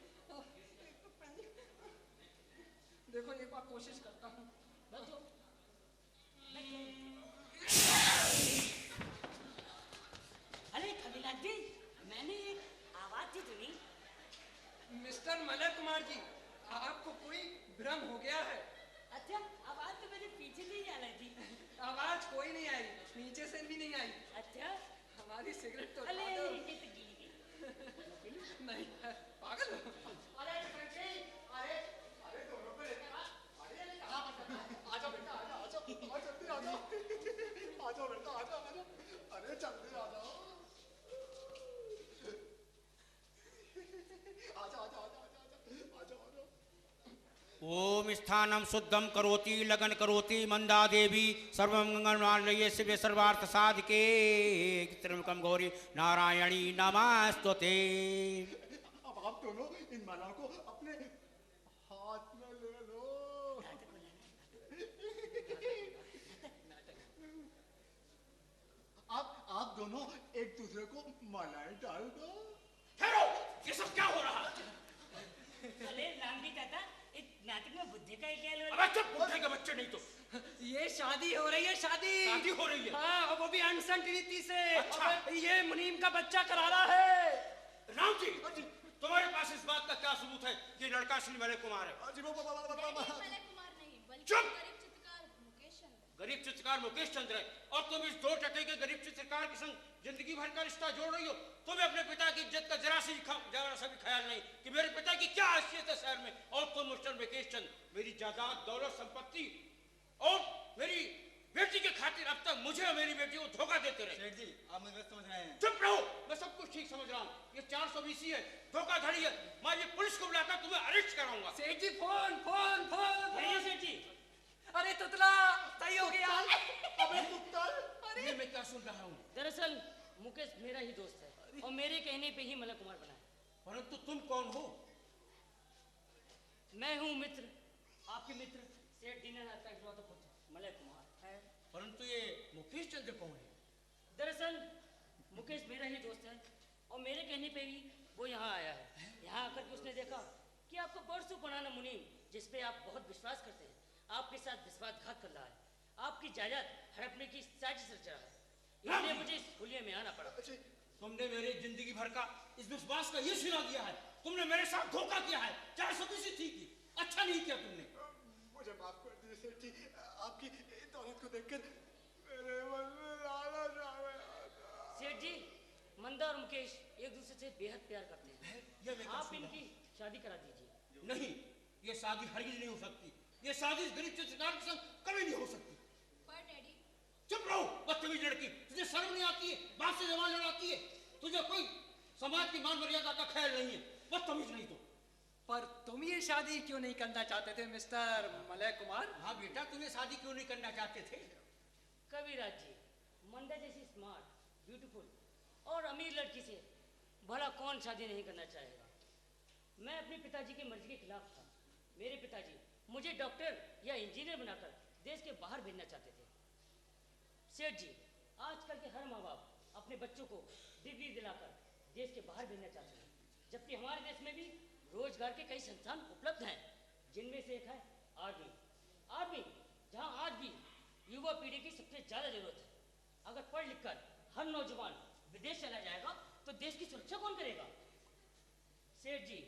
देखो एक बार कोशिश करता हूँ। बैठो, अरे कबीला जी, मैंने एक आवाज सी सुनी। मिस्टर मलय कुमार जी, आपको कोई भ्रम हो गया है। अच्छा, आवाज तो मेरे पीछे से ही आ रही थी। आवाज कोई नहीं आई, नीचे से भी नहीं आई। अच्छा हमारी सिगरेट तो अरे उठा दो। ये तो गीली गई। नहीं पागल हो। अरे अरे दोनों पे अरे कहाँ पर आ जाओ बेटा, आ जाओ जल्दी आ जाओ बेटा, आ जाओ अरे जल्दी आ जाओ, आ जाओ। ओम स्थानम शुद्धम करोति लगन करोति मंदा देवी सर्वमंगलमांगल्ये शिवे सर्वार्थ साधिके त्र्यंबकम गौरी नारायणी नमस्तुते। अब आप दोनों इन मालाओं को अपने हाथ में ले लो। आप दोनों एक दूसरे को मालाएं डाल दो। ठहरो, ये सब क्या हो रहा है? अरे राम जी चाचा, इस नाटक में बुद्धि का क्या लोग? अब चुप, बुढ़े के बच्चे नहीं तो। ये शादी हो रही है, शादी शादी हो रही है। हाँ, और वो भी अनसन रीति से। अच्छा। ये मुनीम का बच्चा करा रहा है। राम जी, तुम्हारे पास इस बात का क्या सबूत है कि लड़का श्री मलय कुमार है? जी मलय कुमार नहीं, बल्कि चुप! गरीब चित्रकार मुकेश चंद्र। गरीब चित्रकार मुकेश चंद्र है और तुम इस 2 टके के गरीब चित्रकार के संग जिंदगी भर का रिश्ता जोड़ रही हो। तुम्हें अपने पिता की इज्जत का जरा सा भी ख्याल नहीं कि मेरे पिता की क्या हैसियत है शहर में, और तुम मिस्टर मुकेश चंद्र मेरी जायदाद दौलत संपत्ति और मेरी बेटी के खातिर अब तक मुझे और मेरी बेटी को धोखा देते रहे। सेठ जी आप मुझे गलत समझ रहे हैं। चुप रहो, मैं सब कुछ ठीक समझ रहा हूँ। ये 420 है, धोखाधड़ी है। मैं ये पुलिस को बुलाकर तुम्हें अरेस्ट कराऊंगा। सेठ जी फोन फोन फोन। नहीं सेठ जी, अरे तुतला सही हो गया। अबे पुत्र, ये मैं क्या सुन रहा हूँ? दरअसल मुकेश मेरा ही दोस्त है और मेरे कहने पे ही मलय कुमार बना है। परंतु तुम कौन हो? मैं हूँ मित्र, आपके मित्र सेठ दीनानाथ का इकलौता पुत्र मलय कुमार है। परंतु ये मुकेश चंद्र कौन है? दरअसल मुकेश मेरा ही दोस्त है और मेरे कहने पे ही वो यहाँ आया है। यहाँ आकर के उसने देखा कि आपका बरसों पुराना मुनीम, जिस पे आप बहुत विश्वास करते हैं, आपके साथ विश्वासघात कर रहा है, आपकी जायदाद हड़पने की साजिश रच रहा है। इसलिए मुझे इस हुलिये में आना पड़ा। तुमने मेरी जिंदगी भर का इस विश्वास का ये सिला दिया है। तुमने मेरे साथ धोखा किया है। 420 ठीक की, अच्छा नहीं किया तुमने। मुझे माफ कर दीजिए सेठ जी, आपकी दौलत को देखकर मेरे मन में लालच आ गया। सेठ जी, मंदा और मुकेश एक दूसरे से बेहद प्यार करते हैं। ये मैं क्या आप सुन रहा इनकी शादी करा दीजिए। हूं? नहीं, ये शादी हरगिज नहीं हो सकती। ये शादी इस गरीब चित्रकार के संग कभी नहीं हो सकती। पर डैडी, चुप रहो, बदतमीज लड़की। तुझे शर्म नहीं आती है? बाप से जबान लड़ाती है? तुझे कोई समाज की मान मर्यादा का ख्याल नहीं है। बदतमीज नहीं तो। पर तुम ये शादी क्यों नहीं करना चाहते थे मिस्टर मलय कुमार? हाँ बेटा, तुम्हें शादी क्यों नहीं करना चाहते थे? कविराज जी, मंदा जैसी स्मार्ट, ब्यूटीफुल और अमीर लड़की से भला कौन शादी नहीं करना चाहेगा? मैं अपने पिताजी की मर्जी के खिलाफ था। मेरे पिताजी मुझे डॉक्टर या इंजीनियर बनाकर देश के बाहर भेजना चाहते थे। सेठ जी, आजकल के हर माँ बाप अपने बच्चों को डिग्री दिलाकर देश के बाहर भेजना चाहते हैं, जबकि हमारे देश में भी रोजगार के कई संस्थान उपलब्ध हैं, जिनमें से एक है आर्मी। आर्मी जहां आज भी युवा पीढ़ी की सबसे ज्यादा जरूरत है। अगर पढ़ लिख कर हर नौजवान विदेश चला जाएगा तो देश की सुरक्षा कौन करेगा? सेठ जी,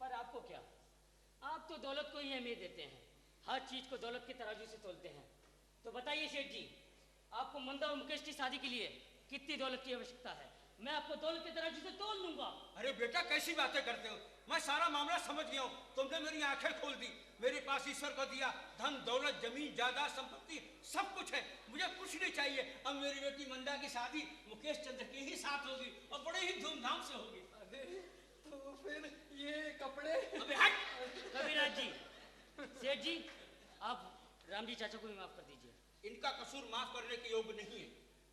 पर आपको क्या, आप तो दौलत को ही अहमियत देते हैं, हर चीज को दौलत के तराजू से तोलते हैं। तो बताइए सेठ जी, आपको मंदा और मुकेश की शादी के लिए कितनी दौलत की आवश्यकता है? मैं आपको दौलत के तराजू से तोल दूंगा। अरे बेटा, कैसी बातें करते हो? मैं सारा मामला समझ गया हूँ। तुमने मेरी आंखें खोल दी। मेरे पास ईश्वर को दिया धन दौलत जमीन जायदाद संपत्ति सब कुछ है, मुझे कुछ नहीं चाहिए। अब मेरी बेटी मंदा की शादी मुकेश चंद्र के ही साथ होगी और बड़े ही धूमधाम से होगी। अरे तो फिर ये कपड़े? अबे हट! कविराज जी, सेठ जी, आप राम जी चाचा को भी माफ कर दीजिए। इनका कसूर माफ करने के योग्य नहीं है।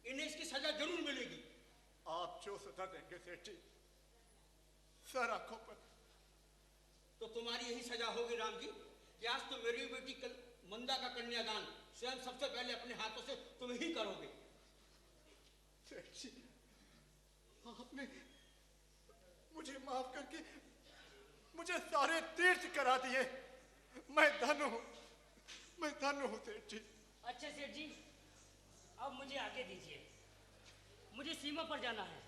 इन्हें इसकी सजा जरूर मिलेगी। आप जो सजा देंगे सेठ जी, सर आंखों पर। तो तुम्हारी यही सजा होगी राम जी कि आज तो मेरी बेटी मंदा का कन्यादान स्वयं सबसे पहले अपने हाथों से तुम ही करोगे। सेठ जी, आपने मुझे माफ करके मुझे सारे तीर्थ करा दिए। मैं धन्य हूँ सेठ जी। अच्छा सेठ जी, अब मुझे आगे दीजिए, मुझे सीमा पर जाना है,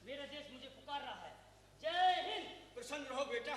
मेरा देश मुझे पुकार रहा है। जय हिंद। प्रसन्न रहो बेटा।